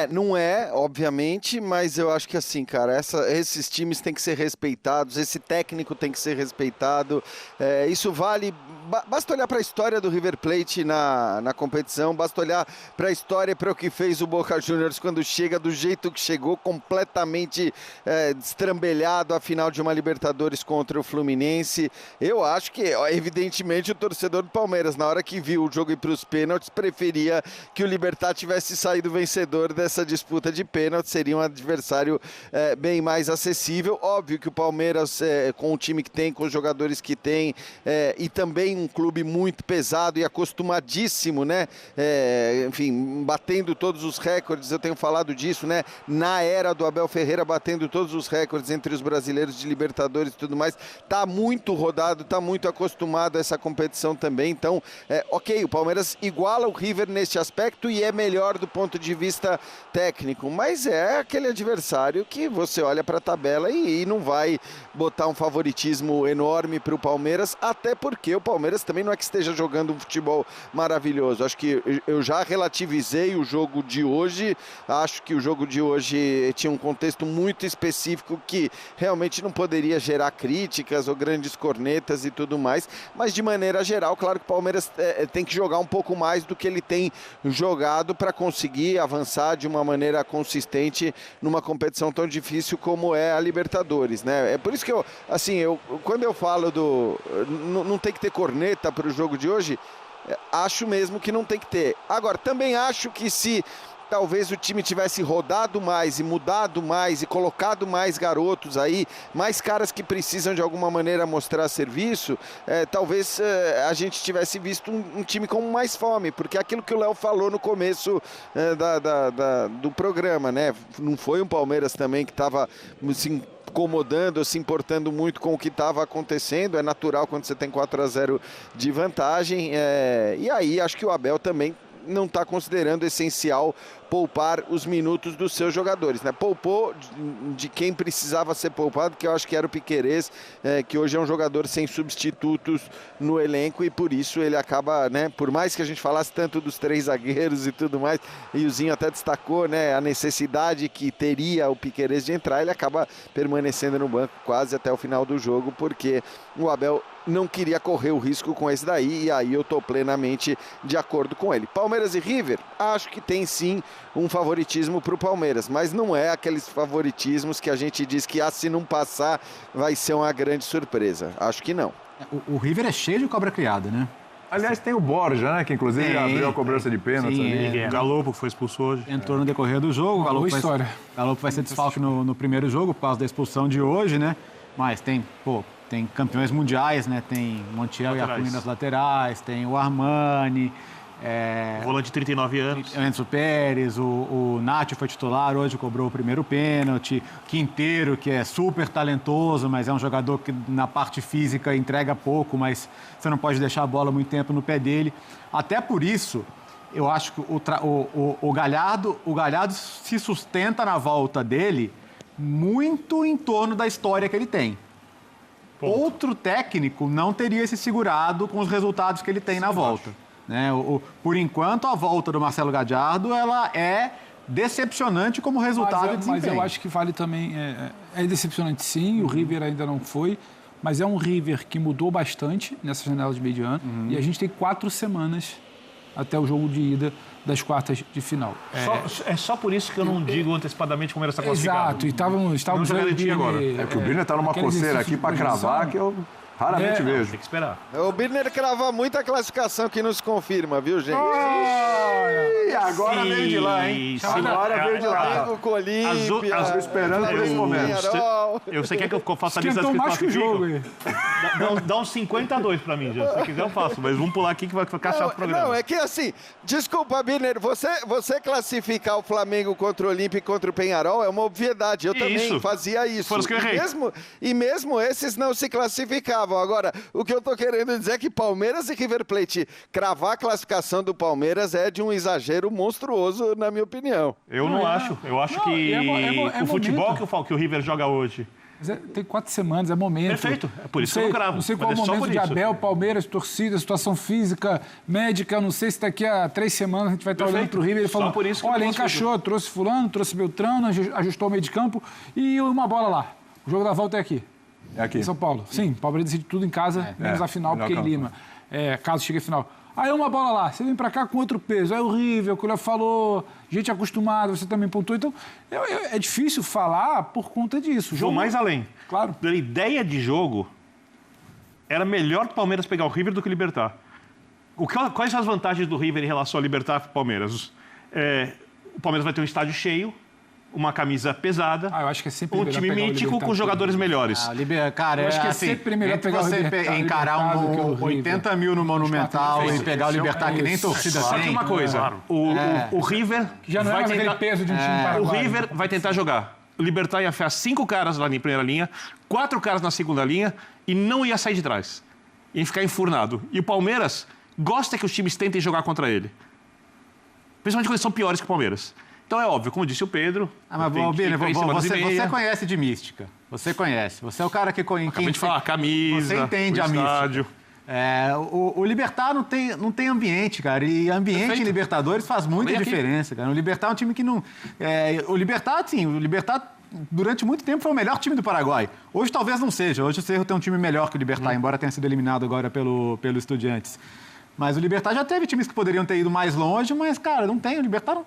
Não é, obviamente, mas eu acho que assim, cara, esses times têm que ser respeitados, esse técnico tem que ser respeitado, isso vale, basta olhar para a história do River Plate na competição, basta olhar para a história e para o que fez o Boca Juniors quando chega do jeito que chegou, completamente destrambelhado à final de uma Libertadores contra o Fluminense. Eu acho que, evidentemente, o torcedor do Palmeiras, na hora que viu o jogo ir para os pênaltis, preferia que o Libertad tivesse saído vencedor dessa disputa de pênalti, seria um adversário bem mais acessível. Óbvio que o Palmeiras, com o time que tem, com os jogadores que tem, e também um clube muito pesado e acostumadíssimo, né? Enfim, batendo todos os recordes, eu tenho falado disso, né? Na era do Abel Ferreira, batendo todos os recordes entre os brasileiros de Libertadores e tudo mais, tá muito rodado, tá muito acostumado a essa competição também. Então, ok, o Palmeiras iguala o River neste aspecto e é melhor do ponto de vista técnico, mas é aquele adversário que você olha para a tabela e não vai botar um favoritismo enorme para o Palmeiras, até porque o Palmeiras também não é que esteja jogando um futebol maravilhoso. Acho que eu já relativizei o jogo de hoje, acho que o jogo de hoje tinha um contexto muito específico que realmente não poderia gerar críticas ou grandes cornetas e tudo mais, mas de maneira geral, claro que o Palmeiras tem que jogar um pouco mais do que ele tem jogado para conseguir avançar de uma maneira consistente numa competição tão difícil como é a Libertadores, né? É por isso que quando eu falo não tem que ter corneta para o jogo de hoje, acho mesmo que não tem que ter. Agora, também acho que se talvez o time tivesse rodado mais e mudado mais e colocado mais garotos aí, mais caras que precisam de alguma maneira mostrar serviço, talvez a gente tivesse visto um time com mais fome, porque aquilo que o Léo falou no começo do programa, né? Não foi um Palmeiras também que estava se incomodando, se importando muito com o que estava acontecendo, é natural quando você tem 4-0 de vantagem, e aí acho que o Abel também não está considerando essencial poupar os minutos dos seus jogadores, né? Poupou de quem precisava ser poupado, que eu acho que era o Piquerez, que hoje é um jogador sem substitutos no elenco e por isso ele acaba, né? Por mais que a gente falasse tanto dos 3 zagueiros e tudo mais, e o Zinho até destacou, né? A necessidade que teria o Piquerez de entrar, ele acaba permanecendo no banco quase até o final do jogo, porque o Abel não queria correr o risco com esse daí, e aí eu estou plenamente de acordo com ele. Palmeiras e River, acho que tem sim um favoritismo para o Palmeiras, mas não é aqueles favoritismos que a gente diz que se não passar vai ser uma grande surpresa. Acho que não. O River é cheio de cobra criada, né? Aliás, tem o Borja, né? Que inclusive abriu a cobrança de pênalti ali. O Galopo foi expulso hoje. Entrou no decorrer do jogo. Boa Galopo vai ser desfalque no primeiro jogo por causa da expulsão de hoje, né? Mas tem campeões mundiais, né? Tem Montiel e Acunha nas laterais, tem o Armani. O volante de 39 anos. Enzo Pérez, o Nacho foi titular, hoje cobrou o primeiro pênalti. Quinteiro, que é super talentoso, mas é um jogador que na parte física entrega pouco, mas você não pode deixar a bola muito tempo no pé dele. Até por isso, eu acho que o Galhardo se sustenta na volta dele muito em torno da história que ele tem. Ponto. Outro técnico não teria se segurado com os resultados que ele tem na volta. Né? Por enquanto, a volta do Marcelo Gallardo ela é decepcionante como resultado e desempenho. Mas eu acho que vale também... É decepcionante sim, o River ainda não foi, mas é um River que mudou bastante nessa janela de meio de ano e a gente tem 4 semanas até o jogo de ida das quartas de final. É só por isso que eu não digo antecipadamente como era essa classificada. Exato, e estávamos garantia agora. É que o Birner está numa coceira aqui para cravar que eu... Raramente vejo. Tem que esperar. O Birner crava muita classificação que nos confirma, viu, gente? E agora veio de lá, hein? Agora veio de lá. Flamengo com Olímpia. Estou esperando por esse momento. Você quer que eu faça a lista Esquentou que mais que o jogo classificam? aí. Dá uns 52 pra mim, já. Se quiser eu faço, mas vamos pular aqui que vai ficar chato o programa. Não, é que assim, desculpa, Birner, você classificar o Flamengo contra o Olímpia e contra o Penharol é uma obviedade. Eu também fazia isso. Foram os que eu errei. E mesmo esses não se classificavam. Agora, o que eu tô querendo dizer é que Palmeiras e River Plate, cravar a classificação do Palmeiras é de um exagero monstruoso, na minha opinião. Eu não acho. Eu acho que o futebol que o River joga hoje... Mas tem 4 semanas, é momento. Perfeito, é por isso que eu não cravo. Não sei qual é o momento de Abel, Palmeiras, torcida, situação física, médica, não sei se daqui a 3 semanas a gente vai estar olhando para o River e falando, olha, encaixou, trouxe fulano, trouxe Beltrano, ajustou o meio de campo e uma bola lá. O jogo da volta é aqui. É aqui. Em São Paulo. Sim, o Palmeiras decide tudo em casa, menos a final, porque em Lima. Caso chegue a final. Aí uma bola lá, você vem pra cá com outro peso, é horrível, o que o Léo falou, gente acostumada, você também pontuou. Então, é difícil falar por conta disso. Vou mais além. Claro. A ideia de jogo era melhor o Palmeiras pegar o River do que o Libertar. Quais são as vantagens do River em relação ao Libertar e Palmeiras? O Palmeiras vai ter um estádio cheio, uma camisa pesada, eu acho que é sempre um time mítico com jogadores melhores. Cara, eu acho que é assim, sempre melhor pegar você encarar 80 mil no Monumental e pegar o Libertar que nem torcida tem. Só que uma coisa, o River já não vai é aquele peso de um time paraguaio. O River vai tentar jogar. O Libertar ia enfiar 5 caras lá na primeira linha, 4 caras na segunda linha e não ia sair de trás. Ia ficar enfurnado. E o Palmeiras gosta que os times tentem jogar contra ele. Principalmente quando eles são piores que o Palmeiras. Então é óbvio, como disse o Pedro... mas, Bini, você conhece de mística. Você conhece. Você é o cara que... Acabei de falar, camisa, você entende a mística. O Libertar não tem ambiente, cara. E ambiente em Libertadores faz muita diferença, cara. O Libertar é um time que não... o Libertar durante muito tempo foi o melhor time do Paraguai. Hoje talvez não seja. Hoje o Cerro tem um time melhor que o Libertar, embora tenha sido eliminado agora pelo Estudiantes. Mas o Libertar já teve times que poderiam ter ido mais longe, mas, cara, não tem. O Libertar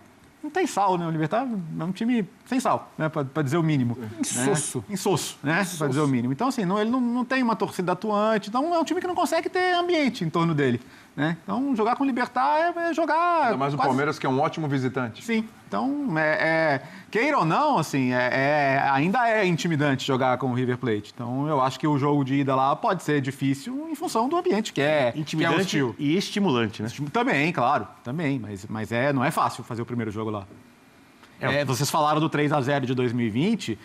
não tem sal, né? O Libertar é um time sem sal, né? Para dizer o mínimo. Insosso. Né? Insosso, né? Para dizer o mínimo. Então, assim, ele não tem uma torcida atuante. Então, é um time que não consegue ter ambiente em torno dele. Né? Então, jogar com o Libertar é jogar... Ainda mais o Palmeiras, que é um ótimo visitante. Sim. Então, queira ou não, assim, ainda é intimidante jogar com o River Plate. Então, eu acho que o jogo de ida lá pode ser difícil em função do ambiente, que é intimidante hostil. E estimulante, né? Também, claro. Também. Mas não é fácil fazer o primeiro jogo lá. Vocês falaram do 3-0 de 2020.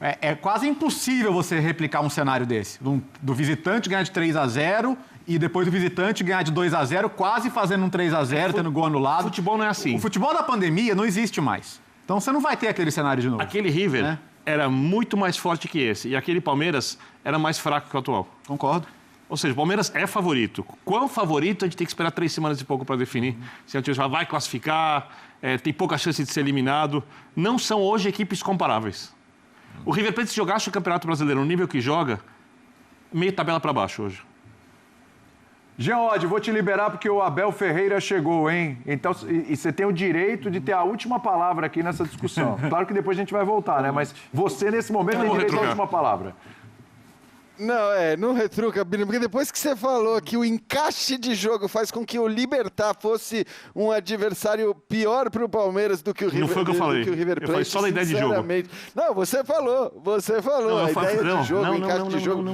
É quase impossível você replicar um cenário desse. Do visitante ganhar de 3-0 e depois do visitante ganhar de 2-0, quase fazendo um 3-0, tendo gol anulado. O futebol não é assim. O futebol da pandemia não existe mais. Então você não vai ter aquele cenário de novo. Aquele River era muito mais forte que esse. E aquele Palmeiras era mais fraco que o atual. Concordo. Ou seja, o Palmeiras é favorito. Qual favorito, a gente tem que esperar 3 semanas e pouco para definir. Se a gente vai classificar, tem pouca chance de ser eliminado. Não são hoje equipes comparáveis. O River Plate, se jogasse o Campeonato Brasileiro no nível que joga, meio tabela para baixo hoje. Jean Oddi, vou te liberar porque o Abel Ferreira chegou, hein? Então, e você tem o direito de ter a última palavra aqui nessa discussão. Claro que depois a gente vai voltar, né? Mas você, nesse momento, tem direito à última palavra. Não retruca, Bino, porque depois que você falou que o encaixe de jogo faz com que o Libertar fosse um adversário pior para o Palmeiras do que o River Plate. Não foi o que eu falei. Eu falei só da ideia de jogo. Não, você falou. A ideia de jogo, encaixe de jogo.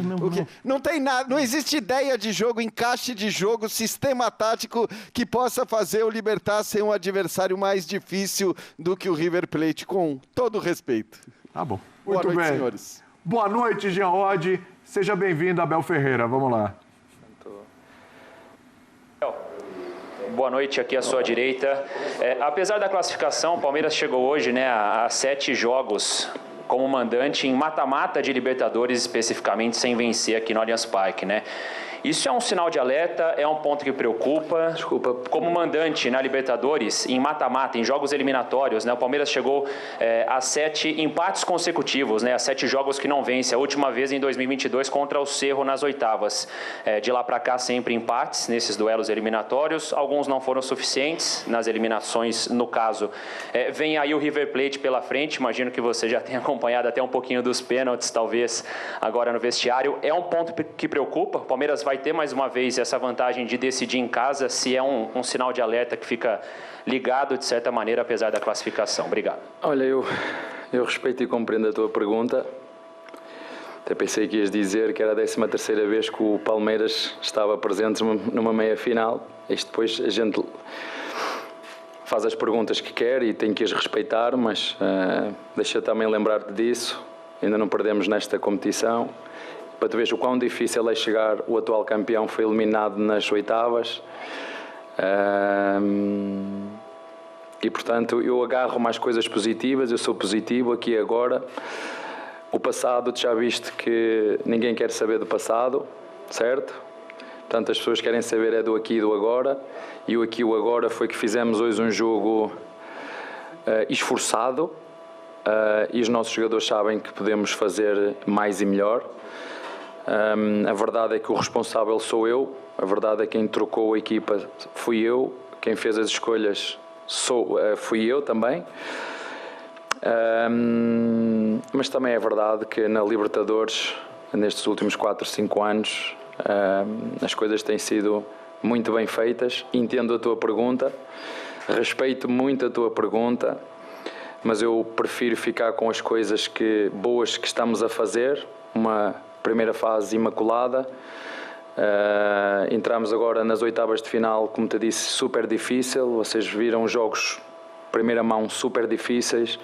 Não tem nada, não existe ideia de jogo, encaixe de jogo, sistema tático que possa fazer o Libertar ser um adversário mais difícil do que o River Plate, com todo respeito. Tá bom. Boa noite, senhores. Boa noite, Jean Oddi. Seja bem-vindo, Abel Ferreira. Vamos lá. Boa noite, aqui à sua direita. Apesar da classificação, o Palmeiras chegou hoje, né, a 7 jogos como mandante em mata-mata de Libertadores, especificamente sem vencer aqui no Allianz Parque, né? Isso é um sinal de alerta, é um ponto que preocupa. Desculpa. Como mandante na Libertadores, em mata-mata, em jogos eliminatórios, né? O Palmeiras chegou a 7 empates consecutivos, né? A 7 jogos que não vence. A última vez em 2022 contra o Cerro nas oitavas. De lá para cá sempre empates nesses duelos eliminatórios. Alguns não foram suficientes nas eliminações, no caso. Vem aí o River Plate pela frente. Imagino que você já tenha acompanhado até um pouquinho dos pênaltis, talvez, agora no vestiário. É um ponto que preocupa. O Palmeiras vai ter mais uma vez essa vantagem de decidir em casa, se é um sinal de alerta que fica ligado, de certa maneira, apesar da classificação. Obrigado. Olha, eu respeito e compreendo a tua pergunta. Até pensei que ias dizer que era a 13ª vez que o Palmeiras estava presente numa meia-final. Isto depois a gente faz as perguntas que quer e tem que as respeitar, mas deixa eu também lembrar-te disso. Ainda não perdemos nesta competição. Para tu veres o quão difícil é chegar, o atual campeão foi eliminado nas oitavas. E, portanto, eu agarro mais coisas positivas, eu sou positivo aqui e agora. O passado, tu já viste que ninguém quer saber do passado, certo? Portanto, as pessoas querem saber é do aqui e do agora. E o aqui e o agora foi que fizemos hoje um jogo esforçado. E os nossos jogadores sabem que podemos fazer mais e melhor. A verdade é que o responsável sou eu. A verdade é que quem trocou a equipa fui eu. Quem fez as escolhas fui eu também. Mas também é verdade que na Libertadores, nestes últimos 4, 5 anos, as coisas têm sido muito bem feitas. Entendo a tua pergunta, respeito muito a tua pergunta, mas eu prefiro ficar com as coisas boas que estamos a fazer. Uma primeira fase imaculada. Entramos agora nas oitavas de final, como te disse, super difícil. Vocês viram jogos primeira mão super difíceis,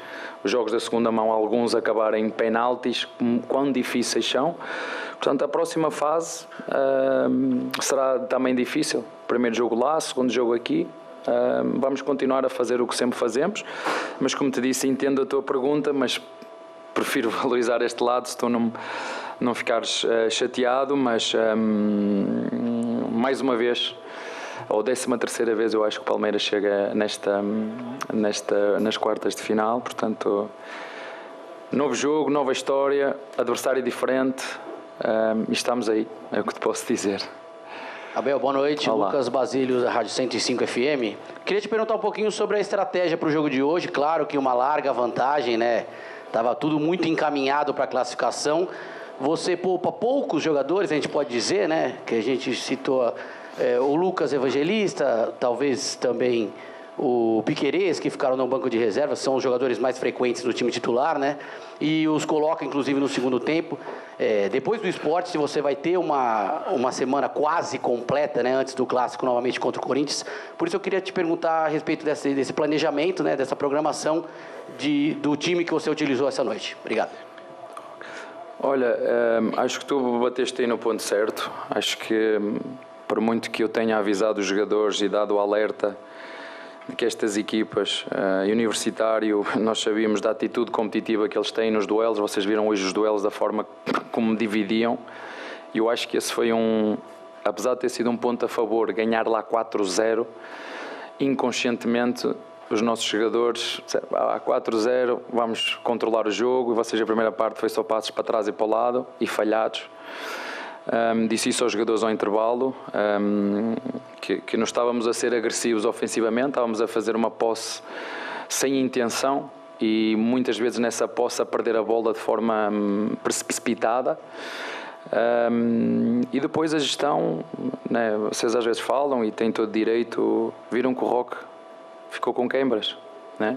os jogos da segunda mão, alguns acabarem em penaltis, quão difíceis são. Portanto, a próxima fase será também difícil. Primeiro jogo lá, segundo jogo aqui. Vamos continuar a fazer o que sempre fazemos, mas como te disse, entendo a tua pergunta, mas prefiro valorizar este lado se tu não ficares chateado, mas mais uma vez, ou 13ª vez, eu acho que o Palmeiras chega nas quartas de final. Portanto, novo jogo, nova história, adversário diferente, e estamos aí, é o que te posso dizer. Abel, boa noite. Olá. Lucas Basílio, da Rádio 105 FM. Queria te perguntar um pouquinho sobre a estratégia para o jogo de hoje. Claro que uma larga vantagem, né? Estava tudo muito encaminhado para a classificação. Você poupa poucos jogadores, a gente pode dizer, né? Que a gente citou o Lucas Evangelista, talvez também o Piquerez, que ficaram no banco de reserva, são os jogadores mais frequentes no time titular, né? E os coloca, inclusive, no segundo tempo. Depois do Sport, se você vai ter uma semana quase completa, né? Antes do Clássico, novamente, contra o Corinthians. Por isso eu queria te perguntar a respeito desse planejamento, né? Dessa programação do time que você utilizou essa noite. Obrigado. Olha, acho que tu bateste aí no ponto certo. Acho que, por muito que eu tenha avisado os jogadores e dado o alerta de que estas equipas, Universitário, nós sabíamos da atitude competitiva que eles têm nos duelos. Vocês viram hoje os duelos, da forma como dividiam. E eu acho que esse foi apesar de ter sido um ponto a favor, ganhar lá 4-0, inconscientemente os nossos jogadores, a 4-0, vamos controlar o jogo. E vocês, a primeira parte foi só passos para trás e para o lado e falhados. Disse isso aos jogadores ao intervalo, que não estávamos a ser agressivos ofensivamente, estávamos a fazer uma posse sem intenção e muitas vezes nessa posse a perder a bola de forma precipitada. E depois a gestão, né, vocês às vezes falam e têm todo direito, viram que o Roque ficou com queimbras, né?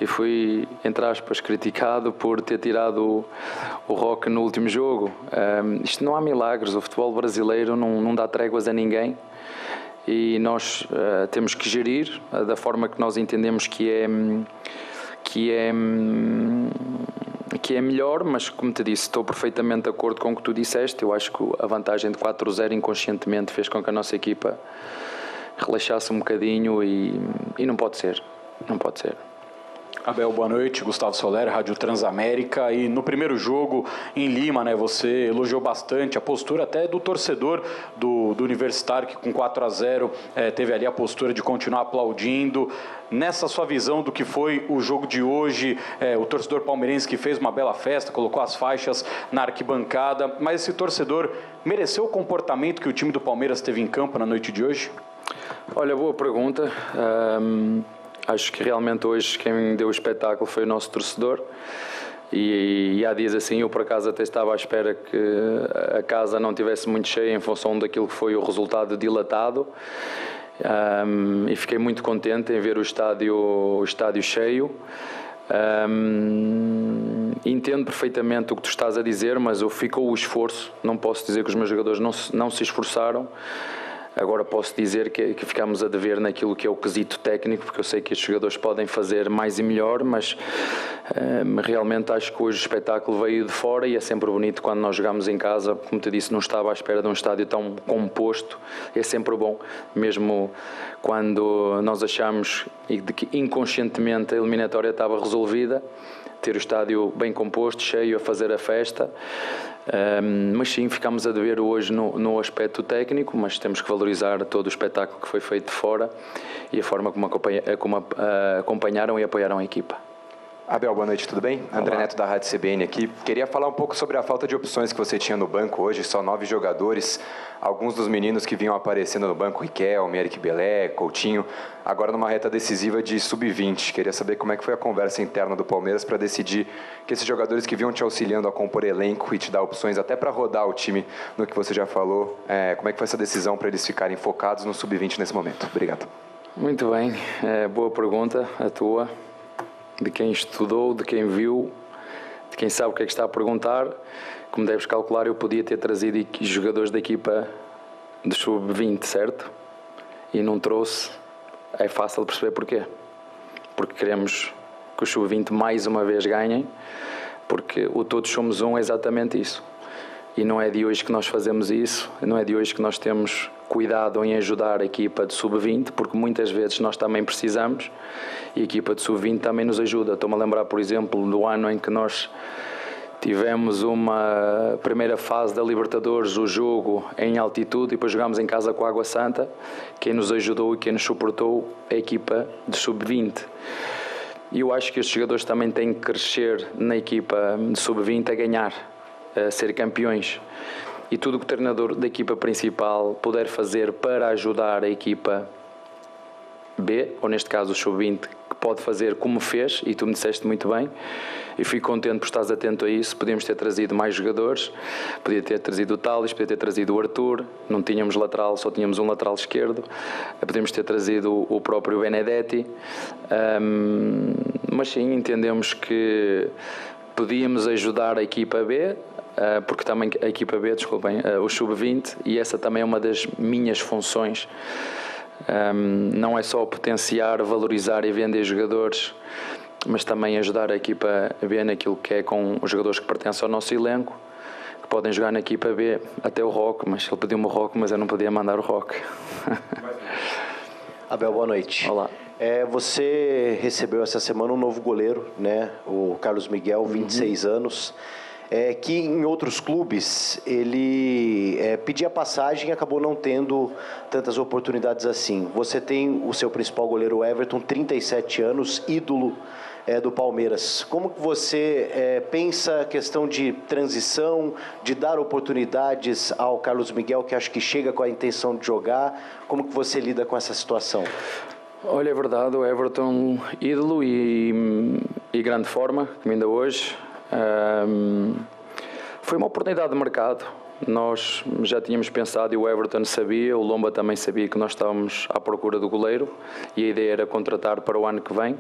E fui, entre aspas, criticado por ter tirado o Roque no último jogo. Isto não há milagres, o futebol brasileiro não dá tréguas a ninguém e nós temos que gerir da forma que nós entendemos que é melhor, mas como te disse, estou perfeitamente de acordo com o que tu disseste. Eu acho que a vantagem de 4-0 inconscientemente fez com que a nossa equipa relaxasse um bocadinho e não pode ser, não pode ser. Abel, boa noite. Gustavo Soler, Rádio Transamérica. E no primeiro jogo em Lima, né, você elogiou bastante a postura até do torcedor do Universitário, que com 4-0 teve ali a postura de continuar aplaudindo. Nessa sua visão do que foi o jogo de hoje, o torcedor palmeirense que fez uma bela festa, colocou as faixas na arquibancada, mas esse torcedor mereceu o comportamento que o time do Palmeiras teve em campo na noite de hoje? Olha, boa pergunta. Acho que realmente hoje quem deu o espetáculo foi o nosso torcedor e há dias assim eu por acaso até estava à espera que a casa não tivesse muito cheia em função daquilo que foi o resultado dilatado e fiquei muito contente em ver o estádio cheio. Entendo perfeitamente o que tu estás a dizer, mas ficou o esforço. Não posso dizer que os meus jogadores não se esforçaram. Agora posso dizer que ficamos a dever naquilo que é o quesito técnico, porque eu sei que estes jogadores podem fazer mais e melhor, mas realmente acho que hoje o espetáculo veio de fora e é sempre bonito quando nós jogamos em casa. Como te disse, não estava à espera de um estádio tão composto, é sempre bom, mesmo quando nós achamos que inconscientemente a eliminatória estava resolvida, ter o estádio bem composto, cheio, a fazer a festa. Mas sim, ficamos a dever hoje no aspecto técnico, mas temos que valorizar todo o espetáculo que foi feito de fora e a forma como acompanharam e apoiaram a equipa. Abel, boa noite, tudo bem? Olá. André Neto da Rádio CBN aqui. Queria falar um pouco sobre a falta de opções que você tinha no banco hoje, só 9 jogadores. Alguns dos meninos que vinham aparecendo no banco, Riquelme, Eric Belé, Coutinho, agora numa reta decisiva de sub-20. Queria saber como é que foi a conversa interna do Palmeiras para decidir que esses jogadores que vinham te auxiliando a compor elenco e te dar opções até para rodar o time no que você já falou, como é que foi essa decisão para eles ficarem focados no sub-20 nesse momento? Obrigado. Muito bem, boa pergunta a tua. De quem estudou, de quem viu, de quem sabe o que é que está a perguntar. Como deves calcular, eu podia ter trazido jogadores da equipa de sub-20, certo? E não trouxe. É fácil de perceber porquê. Porque queremos que os sub-20 mais uma vez ganhem, porque o Todos Somos Um é exatamente isso. E não é de hoje que nós fazemos isso, não é de hoje que nós temos cuidado em ajudar a equipa de sub-20, porque muitas vezes nós também precisamos e a equipa de sub-20 também nos ajuda. Estou-me a lembrar, por exemplo, do ano em que nós tivemos uma primeira fase da Libertadores, o jogo em altitude, e depois jogámos em casa com a Água Santa. Quem nos ajudou e quem nos suportou é a equipa de sub-20. E eu acho que estes jogadores também têm que crescer na equipa de sub-20 a ganhar, a ser campeões. E tudo o que o treinador da equipa principal puder fazer para ajudar a equipa B, ou neste caso o sub-20, que pode fazer como fez, e tu me disseste muito bem, e fico contente por estares atento a isso. Podíamos ter trazido mais jogadores, podia ter trazido o Thales, podia ter trazido o Arthur, não tínhamos lateral, só tínhamos um lateral esquerdo, podíamos ter trazido o próprio Benedetti, mas sim, entendemos que podíamos ajudar a equipa B, porque também a equipa B, desculpem, o sub-20, e essa também é uma das minhas funções. Não é só potenciar, valorizar e vender jogadores, mas também ajudar a equipa B naquilo que é com os jogadores que pertencem ao nosso elenco, que podem jogar na equipa B, até o Roque, mas ele pediu-me o Roque, mas eu não podia mandar o Roque. Abel, boa noite. Olá. Você recebeu essa semana um novo goleiro, né? O Carlos Miguel, 26 anos. Que em outros clubes ele pedia passagem e acabou não tendo tantas oportunidades assim. Você tem o seu principal goleiro, Everton, 37 anos, ídolo do Palmeiras. Como que você pensa a questão de transição, de dar oportunidades ao Carlos Miguel, que acho que chega com a intenção de jogar? Como que você lida com essa situação? Olha, é verdade, o Everton, ídolo e grande forma, como ainda hoje. Foi uma oportunidade de mercado. Nós já tínhamos pensado, e o Everton sabia, o Lomba também sabia, que nós estávamos à procura do goleiro e a ideia era contratar para o ano que vem.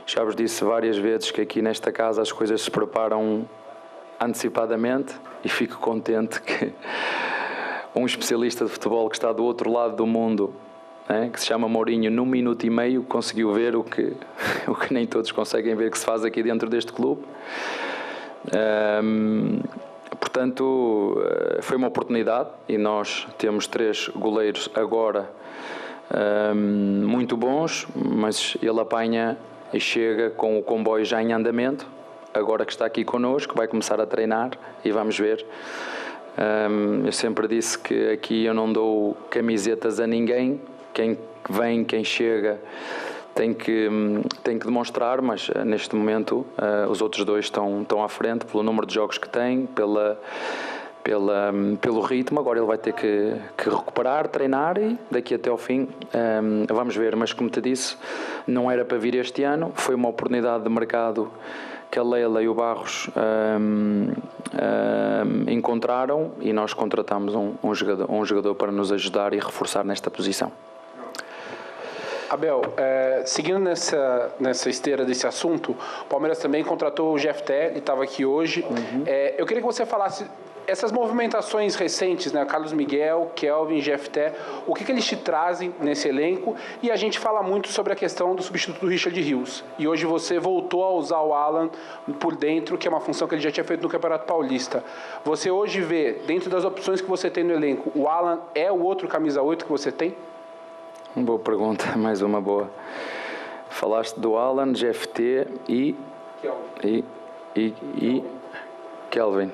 Já vos disse várias vezes que aqui nesta casa as coisas se preparam antecipadamente e fico contente que um especialista de futebol que está do outro lado do mundo, que se chama Mourinho, num minuto e meio conseguiu ver o que nem todos conseguem ver que se faz aqui dentro deste clube. Portanto, foi uma oportunidade e nós temos 3 goleiros agora muito bons, mas ele apanha e chega com o comboio já em andamento, agora que está aqui connosco, vai começar a treinar e vamos ver. Eu sempre disse que aqui eu não dou camisetas a ninguém, quem vem, quem chega tem que demonstrar, mas neste momento os outros dois estão à frente pelo número de jogos que têm, pelo ritmo. Agora ele vai ter que recuperar, treinar e daqui até ao fim vamos ver. Mas como te disse, não era para vir este ano, foi uma oportunidade de mercado que a Leila e o Barros encontraram e nós contratamos um jogador para nos ajudar e reforçar nesta posição. Abel, seguindo nessa esteira desse assunto, o Palmeiras também contratou o Jefté, ele estava aqui hoje. Eu queria que você falasse essas movimentações recentes, né? Carlos Miguel, Kelvin, Jefté, o que eles te trazem nesse elenco? E a gente fala muito sobre a questão do substituto do Richard Rios. E hoje você voltou a usar o Alan por dentro, que é uma função que ele já tinha feito no Campeonato Paulista. Você hoje vê, dentro das opções que você tem no elenco, o Alan é o outro camisa 8 que você tem? Boa pergunta, mais uma boa. Falaste do Alan, Jefté e Kelvin.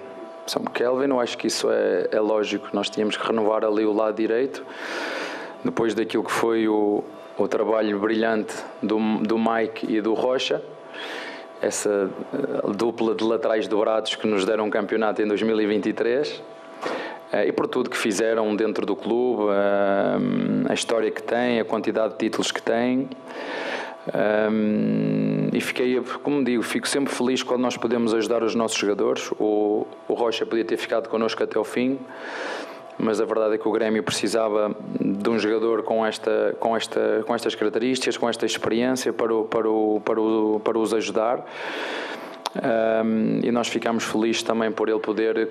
Kelvin, eu acho que isso é lógico. Nós tínhamos que renovar ali o lado direito, depois daquilo que foi o trabalho brilhante do Mike e do Rocha, essa dupla de laterais dobrados que nos deram um campeonato em 2023. E por tudo que fizeram dentro do clube, a história que tem, a quantidade de títulos que tem. E fiquei, como digo, fico sempre feliz quando nós podemos ajudar os nossos jogadores. O Rocha podia ter ficado connosco até ao fim, mas a verdade é que o Grêmio precisava de um jogador com estas características, com esta experiência para os ajudar. E nós ficámos felizes também por ele poder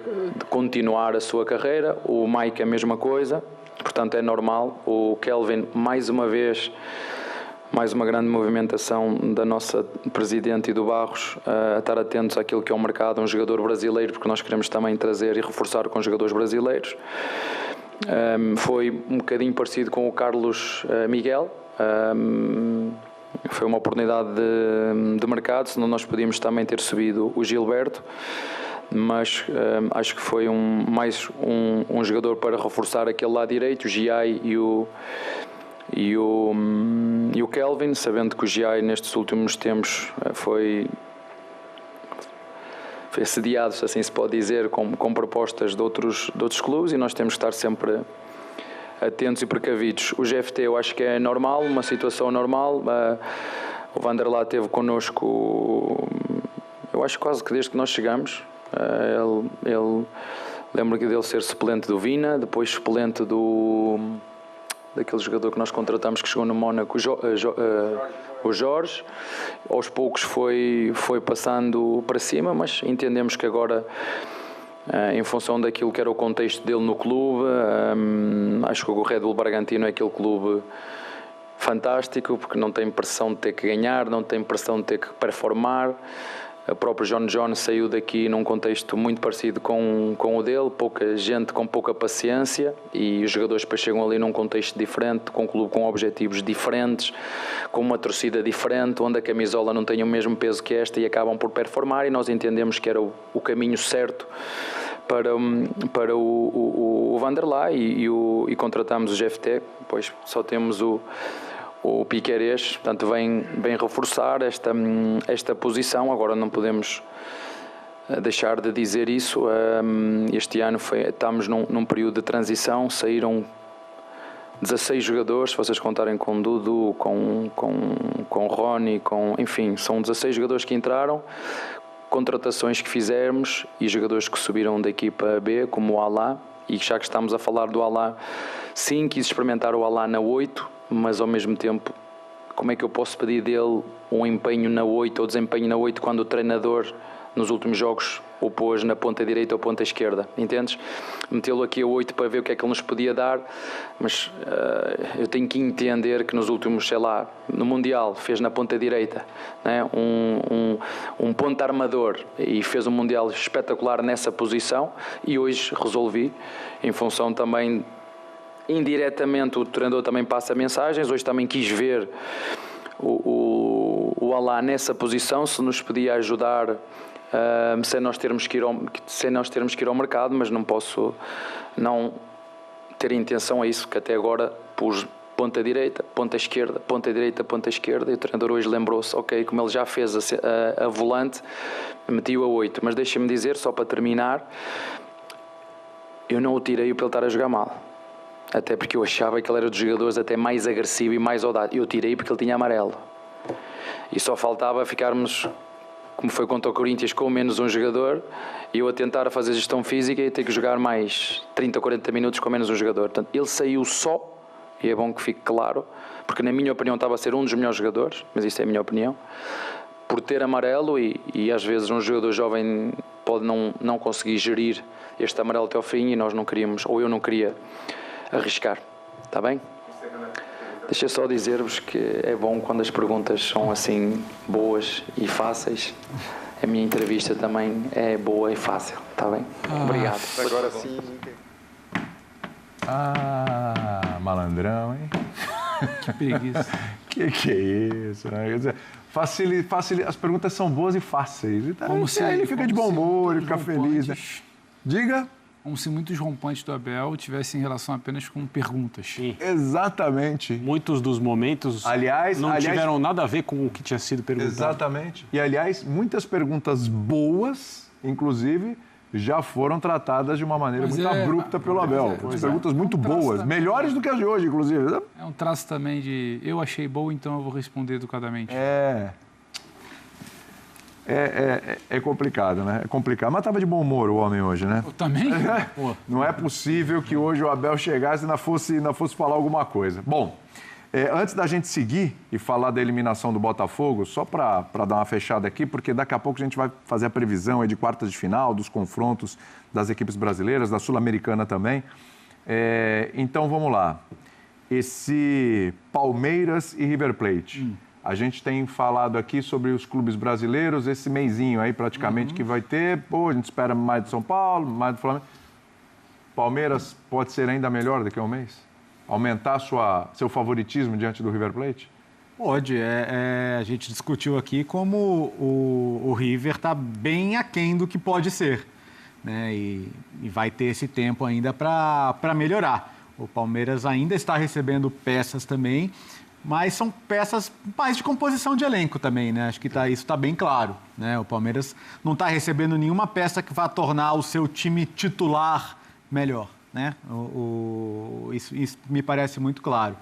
continuar a sua carreira. O Mike a mesma coisa, portanto é normal. O Kelvin, mais uma vez, mais uma grande movimentação da nossa Presidente e do Barros, a estar atentos àquilo que é o mercado, um jogador brasileiro, porque nós queremos também trazer e reforçar com jogadores brasileiros. Foi um bocadinho parecido com o Carlos Miguel. Foi uma oportunidade de mercado, senão nós podíamos também ter subido o Gilberto, mas acho que foi mais um jogador para reforçar aquele lado direito, o Giai e o Kelvin, sabendo que o Giai nestes últimos tempos foi assediado, se assim se pode dizer, com propostas de outros clubes, e nós temos que estar sempre atentos e precavidos. O GFT eu acho que é normal, uma situação normal. O Vanderlá esteve connosco, eu acho quase que desde que nós chegamos. Ele lembro que dele ser suplente do Vina, depois suplente daquele jogador que nós contratamos que chegou no Mónaco, o Jorge. Aos poucos foi passando para cima, mas entendemos que agora, em função daquilo que era o contexto dele no clube, acho que o Red Bull Bragantino é aquele clube fantástico, porque não tem pressão de ter que ganhar, não tem pressão de ter que performar. O próprio John saiu daqui num contexto muito parecido com o dele, pouca gente com pouca paciência, e os jogadores depois chegam ali num contexto diferente, com um clube com objetivos diferentes, com uma torcida diferente, onde a camisola não tem o mesmo peso que esta, e acabam por performar, e nós entendemos que era o caminho certo para o Vanderlá, e contratamos o GFT. Depois só temos o Piquerez, portanto vem reforçar esta posição. Agora não podemos deixar de dizer isso. Este ano estamos num período de transição, saíram 16 jogadores, se vocês contarem com Dudu, com Rony, enfim, são 16 jogadores que entraram, contratações que fizemos e jogadores que subiram da equipa B, como o Alá, e já que estamos a falar do Alá, sim, quis experimentar o Alá na 8, mas ao mesmo tempo, como é que eu posso pedir dele um empenho na 8 ou desempenho na 8 quando o treinador nos últimos jogos o pôs na ponta direita ou ponta esquerda, entendes? Metê-lo aqui a 8 para ver o que é que ele nos podia dar, mas eu tenho que entender que nos últimos, sei lá, no Mundial fez na ponta direita, né? um ponta armador, e fez um Mundial espetacular nessa posição, e hoje resolvi, em função também, indiretamente o treinador também passa mensagens. Hoje também quis ver o o Alá nessa posição, se nos podia ajudar sem nós termos que ir ao mercado, mas não posso não ter intenção a isso, que até agora pus ponta direita, ponta esquerda, ponta direita, ponta esquerda, e o treinador hoje lembrou-se, ok, como ele já fez a volante, meti-o a 8, mas deixa-me dizer, só para terminar, eu não o tirei para ele estar a jogar mal, até porque eu achava que ele era dos jogadores até mais agressivo e mais audaz. Eu tirei porque ele tinha amarelo, e só faltava ficarmos, como foi contra o Corinthians, com menos um jogador, e eu a tentar fazer gestão física e ter que jogar mais 30 ou 40 minutos com menos um jogador. Portanto, ele saiu só, e é bom que fique claro, porque na minha opinião estava a ser um dos melhores jogadores, mas isto é a minha opinião, por ter amarelo, e às vezes um jogador jovem pode não conseguir gerir este amarelo até ao fim, e nós não queríamos, ou eu não queria arriscar. Está bem? Deixa eu só dizer-vos que é bom quando as perguntas são assim boas e fáceis. A minha entrevista também é boa e fácil, está bem? Obrigado. Agora sim. Malandrão, hein? Que preguiça. que é isso, né? Quer dizer, as perguntas são boas e fáceis. Então, aí ele fica de bom humor, ele fica feliz, né? Diga. Como se muitos rompantes do Abel tivessem relação apenas com perguntas. Sim. Exatamente. Muitos dos momentos não tiveram nada a ver com o que tinha sido perguntado. Exatamente. E, aliás, muitas perguntas boas, inclusive, já foram tratadas de uma maneira muito abrupta pelo Abel. Perguntas muito boas, melhores do que as de hoje, inclusive. É um traço também de eu achei boa, então eu vou responder educadamente. É complicado, né? É complicado. Mas estava de bom humor o homem hoje, né? Eu também? Não é possível que hoje o Abel chegasse e ainda fosse falar alguma coisa. Bom, antes da gente seguir e falar da eliminação do Botafogo, só para dar uma fechada aqui, porque daqui a pouco a gente vai fazer a previsão aí de quartas de final, dos confrontos das equipes brasileiras, da Sul-Americana também. Então, vamos lá. Esse Palmeiras e River Plate. A gente tem falado aqui sobre os clubes brasileiros, esse mesinho aí praticamente que vai ter. Pô, a gente espera mais do São Paulo, mais do Flamengo. Palmeiras pode ser ainda melhor daqui a um mês? Aumentar seu favoritismo diante do River Plate? Pode. A gente discutiu aqui como o River está bem aquém do que pode ser, né? E vai ter esse tempo ainda para melhorar. O Palmeiras ainda está recebendo peças também, mas são peças mais de composição de elenco também, né? Acho que isso está bem claro, né? O Palmeiras não está recebendo nenhuma peça que vá tornar o seu time titular melhor, né? Isso me parece muito claro.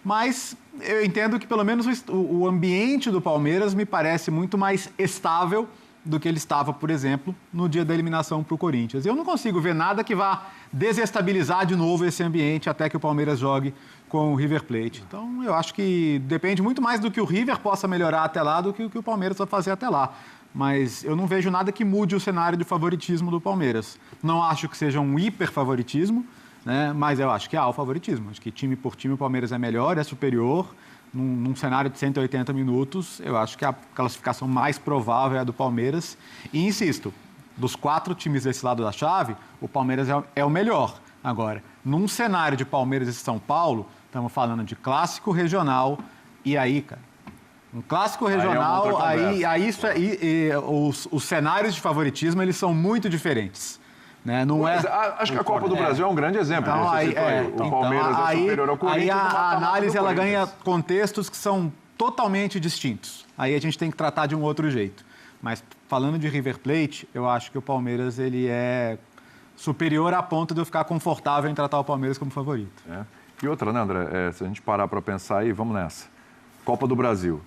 Mas eu entendo que pelo menos o ambiente do Palmeiras me parece muito mais estável do que ele estava, por exemplo, no dia da eliminação para o Corinthians. Eu não consigo ver nada que vá desestabilizar de novo esse ambiente até que o Palmeiras jogue com o River Plate. Então, eu acho que depende muito mais do que o River possa melhorar até lá do que o que o Palmeiras vai fazer até lá. Mas eu não vejo nada que mude o cenário de favoritismo do Palmeiras. Não acho que seja um hiperfavoritismo, né? Mas eu acho que há o favoritismo. Acho que time por time o Palmeiras é melhor, é superior. Num cenário de 180 minutos, eu acho que a classificação mais provável é a do Palmeiras. E insisto, dos 4 times desse lado da chave, o Palmeiras é o melhor. Agora, num cenário de Palmeiras e São Paulo, estamos falando de clássico regional, e aí, cara, um clássico regional, os cenários de favoritismo, eles são muito diferentes. Né? Acho que a Copa do Brasil é um grande exemplo. Então, o Palmeiras é superior ao Corinthians. Aí a análise ela ganha contextos que são totalmente distintos. Aí a gente tem que tratar de um outro jeito. Mas falando de River Plate, eu acho que o Palmeiras ele é superior a ponto de eu ficar confortável em tratar o Palmeiras como favorito. E outra, né, André? Se a gente parar para pensar aí, vamos nessa. Copa do Brasil.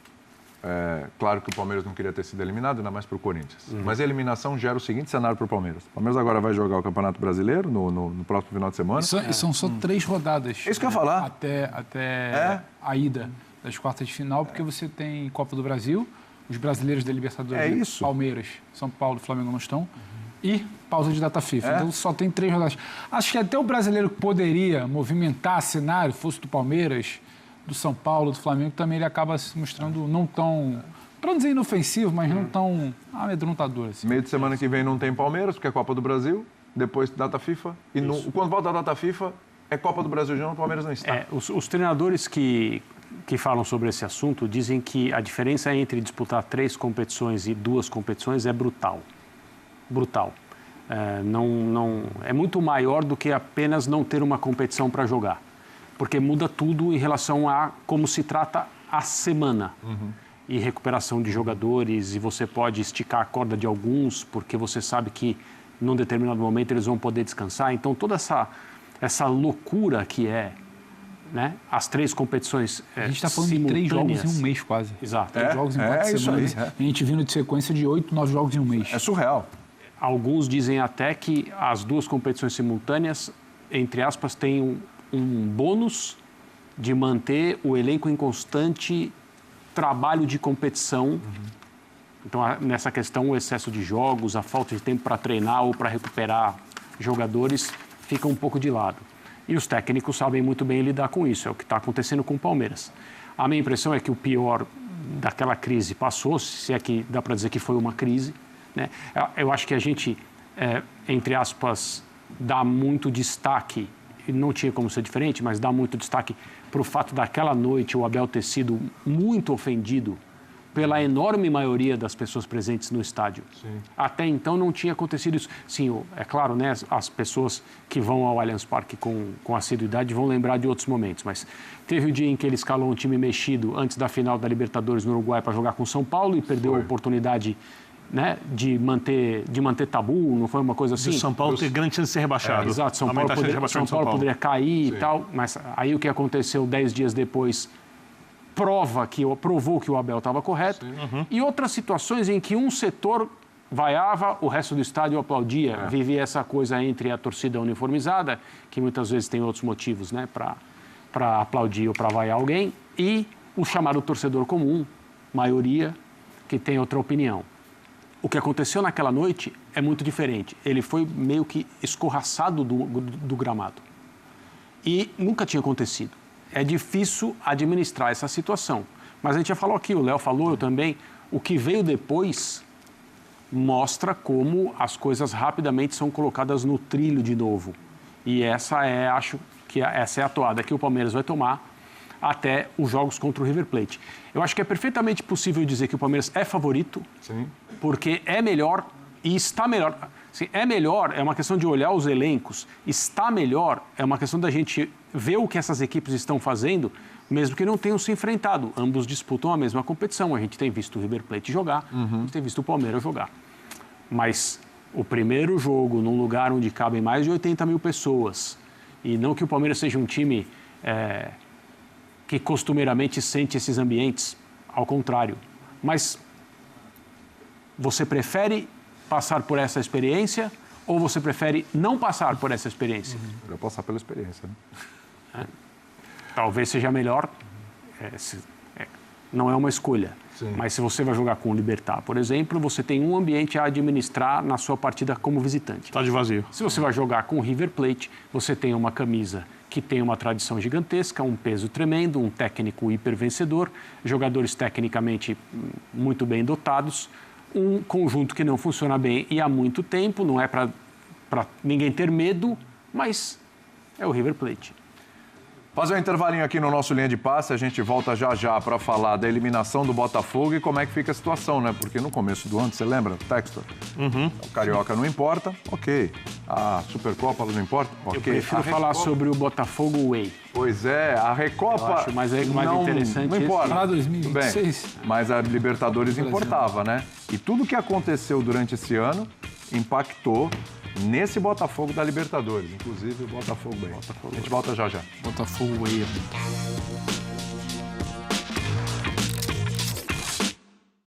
Claro que o Palmeiras não queria ter sido eliminado, ainda mais para o Corinthians. Mas a eliminação gera o seguinte cenário para o Palmeiras. O Palmeiras agora vai jogar o Campeonato Brasileiro no próximo final de semana. E são só 3 rodadas. É isso que eu ia falar. Até a ida das quartas de final, porque você tem Copa do Brasil, os brasileiros da Libertadores, Palmeiras, São Paulo e Flamengo não estão, e pausa de data FIFA. Então só tem 3 rodadas. Acho que até o brasileiro que poderia movimentar cenário, fosse do Palmeiras, do São Paulo, do Flamengo, também ele acaba se mostrando não tão, para não dizer inofensivo, mas não tão amedrontador. Assim. Meio de semana que vem não tem Palmeiras, porque é Copa do Brasil, depois data FIFA, e quando volta a data FIFA, é Copa do Brasil de novo, o Palmeiras não está. Os treinadores que que falam sobre esse assunto dizem que a diferença entre disputar 3 competições e 2 competições é brutal. Brutal. É muito maior do que apenas não ter uma competição para jogar. Porque muda tudo em relação a como se trata a semana. E recuperação de jogadores, e você pode esticar a corda de alguns, porque você sabe que num determinado momento eles vão poder descansar. Então, toda essa loucura que é, né, as 3 competições a gente está falando de 3 jogos em um mês quase. Exato. 3 jogos em 4 semanas. A gente vindo de sequência de 8, 9 jogos em um mês. É surreal. Alguns dizem até que as 2 competições simultâneas, entre aspas, têm um bônus de manter o elenco em constante trabalho de competição. Então, nessa questão, o excesso de jogos, a falta de tempo para treinar ou para recuperar jogadores fica um pouco de lado. E os técnicos sabem muito bem lidar com isso, é o que está acontecendo com o Palmeiras. A minha impressão é que o pior daquela crise passou, se é que dá para dizer que foi uma crise, né? Eu acho que a gente, entre aspas, dá muito destaque, e não tinha como ser diferente, mas dá muito destaque para o fato daquela noite o Abel ter sido muito ofendido pela enorme maioria das pessoas presentes no estádio. Sim. Até então não tinha acontecido isso. Sim, é claro, né, as pessoas que vão ao Allianz Parque com assiduidade vão lembrar de outros momentos, mas teve o dia em que ele escalou um time mexido antes da final da Libertadores no Uruguai para jogar com São Paulo e perdeu a oportunidade, né, de manter tabu, não foi uma coisa assim? O São Paulo tem grande chance de ser rebaixado. Exato, São Paulo poderia cair e tal, mas aí o que aconteceu 10 dias depois provou que o Abel estava correto. E outras situações em que um setor vaiava, o resto do estádio aplaudia. Vivia essa coisa entre a torcida uniformizada, que muitas vezes tem outros motivos, né, para aplaudir ou para vaiar alguém, e o chamado torcedor comum, maioria, que tem outra opinião. O que aconteceu naquela noite é muito diferente. Ele foi meio que escorraçado do gramado. E nunca tinha acontecido. É difícil administrar essa situação. Mas a gente já falou aqui, o Léo falou, eu também. O que veio depois mostra como as coisas rapidamente são colocadas no trilho de novo. E acho que essa é a toada que o Palmeiras vai tomar até os jogos contra o River Plate. Eu acho que é perfeitamente possível dizer que o Palmeiras é favorito, porque é melhor e está melhor. Assim, é melhor, é uma questão de olhar os elencos. Está melhor, é uma questão da gente ver o que essas equipes estão fazendo, mesmo que não tenham se enfrentado. Ambos disputam a mesma competição. A gente tem visto o River Plate jogar, a gente tem visto o Palmeiras jogar. Mas o primeiro jogo, num lugar onde cabem mais de 80 mil pessoas, e não que o Palmeiras seja um time que costumeiramente sente esses ambientes, ao contrário. Mas você prefere passar por essa experiência ou você prefere não passar por essa experiência? Eu passar pela experiência, né? Talvez seja melhor, não é uma escolha. Sim. Mas se você vai jogar com o Libertad, por exemplo, você tem um ambiente a administrar na sua partida como visitante. Está de vazio. Se você vai jogar com o River Plate, você tem uma camisa que tem uma tradição gigantesca, um peso tremendo, um técnico hipervencedor, jogadores tecnicamente muito bem dotados, um conjunto que não funciona bem e há muito tempo, não é para ninguém ter medo, mas é o River Plate. Fazer um intervalinho aqui no nosso Linha de Passe, a gente volta já para falar da eliminação do Botafogo e como é que fica a situação, né? Porque no começo do ano, você lembra, Textor? O Carioca não importa, ok. A Supercopa não importa, ok. Eu prefiro falar sobre o Botafogo Way. Pois é, a Recopa acho, mas é mais interessante não importa. Falar 2026. Mas a Libertadores importava, né? E tudo que aconteceu durante esse ano impactou nesse Botafogo da Libertadores, inclusive o Botafogo Way. A gente volta já. Botafogo Way.